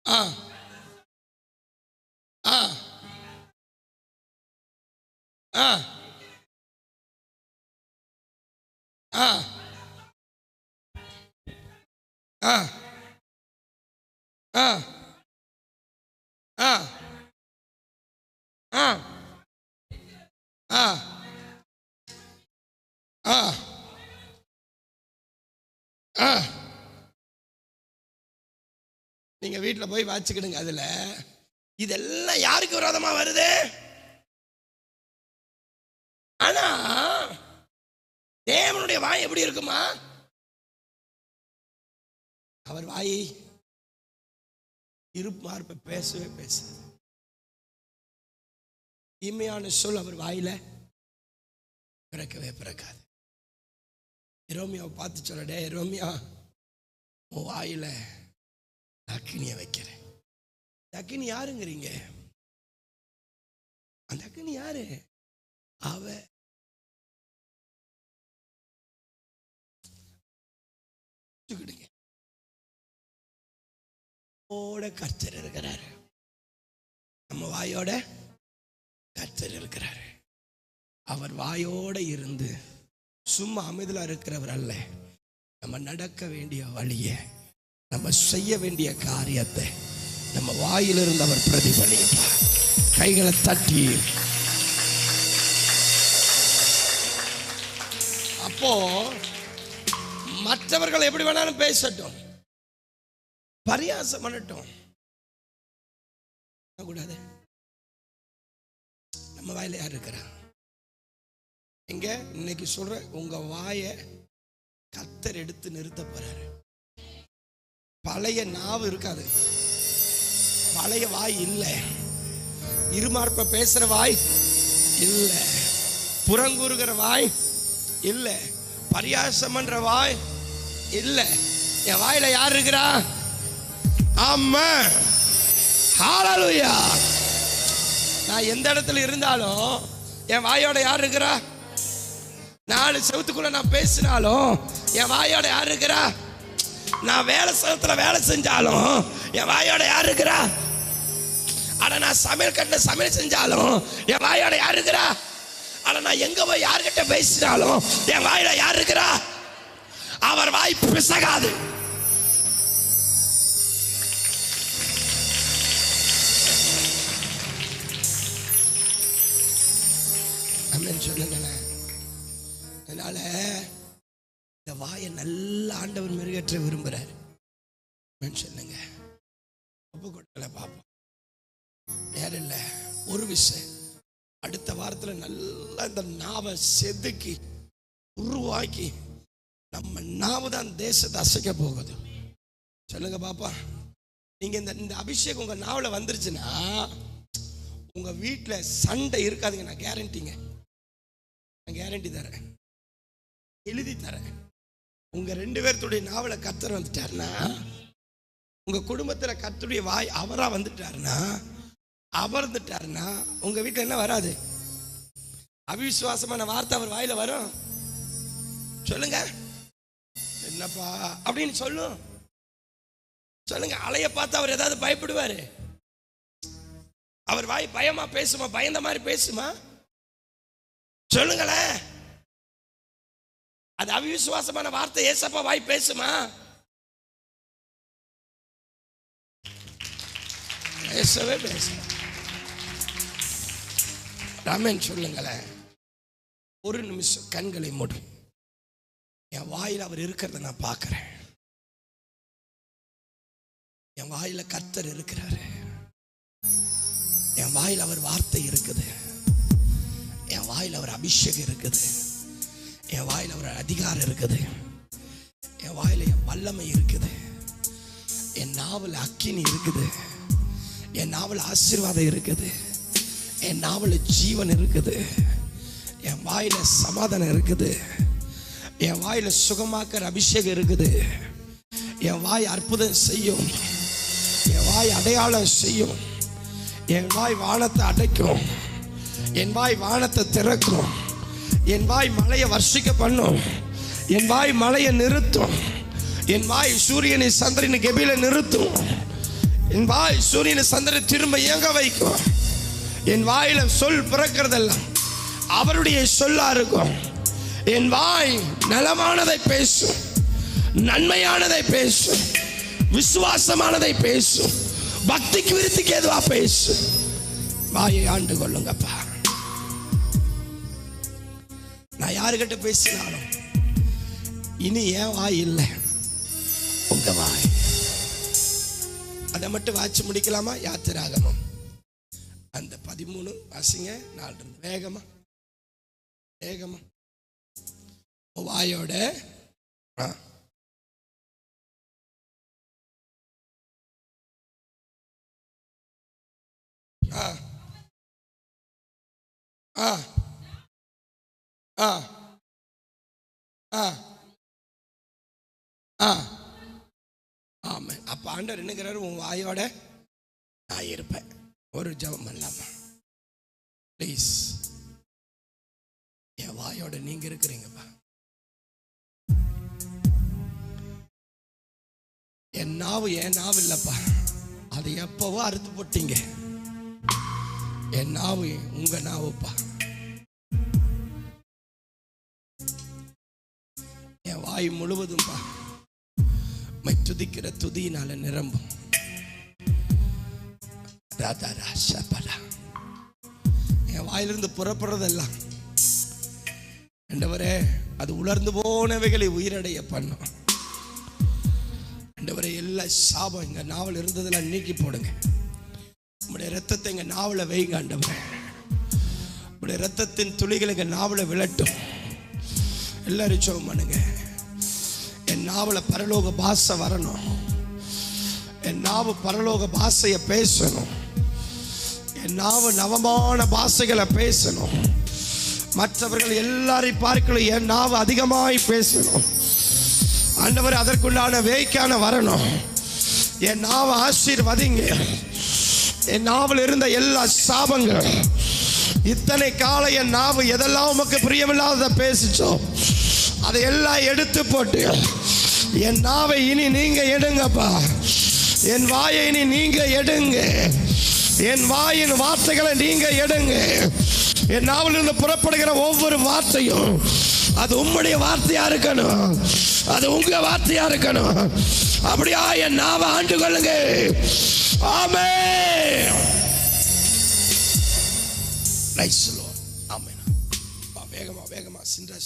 ஆ ஆ ஆ ஆ ஆ ஆ ஆ ஆ ஆ ஆ ஆ. நீங்க வீட்டில் போய் வாச்சிக்கிடுங்க. அதுல இதெல்லாம் யாருக்கு விரோதமா வருது? ஆனா தேவனுடைய வாய் எப்படி இருக்குமா? அவர் வாய் இருப்பார்ப்ப பேசவே பேசாது. இமையான சொல் அவர் வாயில பிறக்கவே பிறக்காது. எரோமியாவை பார்த்து சொல்லடே, எரோமியா உன் வாயில அக்கினியை வைக்கிறேன். அக்கினி யாருங்கிறீங்க? அந்த அக்கினி யாரு? அவ கர்த்தர் இருக்கிறாரு. நம்ம வாயோட கர்த்தர் இருக்கிறாரு. அவர் வாயோட இருந்து சும்மா அமைதலா இருக்கிறவர் அல்ல. நம்ம நடக்க வேண்டிய வழியை, நம்ம செய்ய வேண்டிய காரியத்தை நம்ம வாயிலிருந்து அவர் பிரதிபலிப்பார். கைகளை தட்டி அப்போ மற்றவர்கள் எப்படி வேணாலும் பேசட்டும், பரியாசம் பண்ணட்டும், கூடாது. நம்ம வாயில யார் இருக்கிறா? எங்க இன்னைக்கு சொல்ற உங்க வாயை கர்த்தர் எடுத்து நிறுத்த போறாரு. பழைய நாவு இருக்காது, பழைய வாய் இல்லை, இருமார்ப்ப பேசுற வாய் இல்லை, புறங்கூறுகிற வாய் இல்லை, பரியாசம் பண்ற வாய் இல்லை. என் வாயில யார் இருக்கிறா? ஆமா, ஹல்லேலூயா. நான் எந்த இடத்துல இருந்தாலும் என் வாயோட யார் இருக்கிறா? 4 செவத்துக்குள்ள நான் பேசினாலும் என் வாயோட யார் இருக்கிறா? நான் வேலை ஸ்தலத்துல வேலை செஞ்சாலும் என் வாயோட யார் இருக்கிறா? ஆனா நான் சமையல் கட்டில சமையல் செஞ்சாலும் என் வாயோட யார் இருக்கிறா? ஆனா நான் எங்க போய் யார்கிட்ட பேசினாலும் என் வாயில யார் இருக்கிறா? அவர் வாய் பிசகாது. சொல்லுங்களேன். அதனால இந்த வாயை நல்ல ஆண்டவர் மெருகேற்ற விரும்புறாரு. சொல்லுங்க, ஒப்பு கொடுக்கல பாப்போம். நேரம் இல்லை, ஒரு விஷயம் அடுத்த வாரத்தில் நல்லா இந்த நாவை செதுக்கி உருவாக்கி நம்ம நாவு தான் தேசத்தை அசைக்க போகுது. சொல்லுங்க பாப்பா. நீங்க இந்த அபிஷேகம் உங்க நாவல வந்துருச்சுன்னா உங்க வீட்டில் சண்டை இருக்காதுங்க. நான் கேரண்டிங்க, நான் கேரண்டி தரேன், எழுதி தரேன். உங்க 2 பேர்த்துடைய நாவல கர்த்தர் வந்துட்டாருன்னா, உங்க குடும்பத்துல கர்த்தருடைய வாய் அவரா வந்துட்டாருன்னா, அமர்ந்துட்டாருன்னா உங்க வீட்டில் என்ன வராது? அவிசுவாசமான வார்த்தை அவர் வாயில வரும். சொல்லுங்க, என்னப்பா அப்படின்னு சொல்லும். சொல்லுங்க, அலைய பார்த்து அவர் ஏதாவது பயப்படுவாரு? அவர் வாய் பயமா பேசுமா? பயந்த மாதிரி பேசுமா? சொல்லுங்களேன். அது அவிசுவாசமான வார்த்தை ஏசப்பா வாய் பேசுமா? பேசவே பேச. ராமன் சொல்லுங்களேன். ஒரு நிமிஷம் கண்களை மூடு. என் வாயில் அவர் இருக்கிறத நான் பார்க்கிறேன். என் வாயில கர்த்தர் இருக்கிறாரு. என் வாயில் அவர் வார்த்தை இருக்குது. என் வாயில் அவர் அபிஷேகம் இருக்குது. என் வாயில் அவர் அதிகாரம் இருக்குது. என் வாயில என் வல்லமை இருக்குது. என் நாவல் அக்கினி இருக்குது. என் நாவல் ஆசீர்வாதம் இருக்குது. என் நாவல் ஜீவன் இருக்குது. என் வாயில சமாதானம் இருக்குது. என் வாயில சுகமாக்குற அபிஷேகம் இருக்குது. என் வாய் அற்புதம் செய்யும். என் வாய் அடையாளம் செய்யும். என் வாய் வானத்தை அடைக்கும். என் வாய் வானத்தை திறக்கும். என் வாய் மழையை வர்ஷிக்க பண்ணும். என் வாய் மழையை நிறுத்தும். என் வாய் சூரியனை சந்திரனை கெபில நிறுத்தும். என் வாய் சூரியனை சந்திரனை திரும்ப இயங்க வைக்கும். என் வாயில சொல் பிறக்கிறதெல்லாம் அவருடைய சொல்லா இருக்கும். என் வாய் நலமானதை பேசும், நன்மையானதை பேசும், விசுவாசமானதை பேசும், பக்திக்கு விருத்திக்கு எதுவா பேசும். வாயை ஆண்டு கொள்ளுங்கப்பா. நான் யாருக்கிட்ட பேசினாலும் இனி என் வாய் இல்லை, உங்க வாய். அதை மட்டும் வாட்சி முடிக்கலாமா? யாத்திராகமம் அந்த 13 வாசிங்க. 4 வேகமா வேகமா வாயோட ஆமா. அப்ப ஆண்டவர் என்னங்கிறாரு? உன் வாயோட நான் இருப்பேன். ஒரு ஜெபம் பண்ணலாமா ப்ளீஸ்? என் வாயோட நீங்க இருக்கிறீங்கப்பா. என் நாவு இல்லப்பா, அது எப்பவோ அறுத்து போட்டீங்க. என் நாவு உங்க நாவுப்பா. என் வாய் முழுவதும்பா துதிக்கிற துதியினால நிரம்பும். என் வாயிலிருந்து புறப்படுறதெல்லாம் ஆண்டவரே அது உலர்ந்து போனவைகளை உயிரடைய பண்ணும். ஆண்டவரே எல்லா சாபம் எங்க நாவல் இருந்ததெல்லாம் நீக்கி போடுங்க. உங்களுடைய ரத்தத்தை எங்க நாவல வைங்க ஆண்டவரே. உங்களுடைய ரத்தத்தின் துளிகள் எங்க நாவல விழட்டும். எல்லாரும் ஜெபம் பண்ணுங்க. என் நாவல பரலோக பாஷை வரணும். என் நாவு பரலோக பாஷையை பேசணும். என் நாவு நவமான பாஷைகளை பேசணும். மற்றவர்கள் எல்லாரையும் பார்க்கணும். என் நாவு அதிகமாய் பேசணும். ஆண்டவர் அதற்குண்டான வேய்க்கான வரணும். என் நாவை ஆசீர்வதிங்க. என் நாவில் இருந்த எல்லா சாபங்கள் இத்தனை காலம் என் நாவு எதெல்லாம் உமக்கு பிரியமில்லாத பேசிச்சோம் அதையெல்லாம் எடுத்து போட்டு என் நாவை இனி நீங்க எடுங்கப்பா. என் வாயை இனி நீங்க எடுங்க. என் வாயின் வார்த்தைகளை நீங்க எடுங்க. என் நாவிலிருந்து புறப்படுகிற ஒவ்வொரு வார்த்தையும் அது உம்முடைய வார்த்தையா இருக்கணும். அது உங்க வார்த்தையா இருக்கணும். அப்படியா என் நாவை ஆண்டு கொள்ளுங்க. Amen. Praise the lord. Amen. வேகமா வேகமா சிந்தா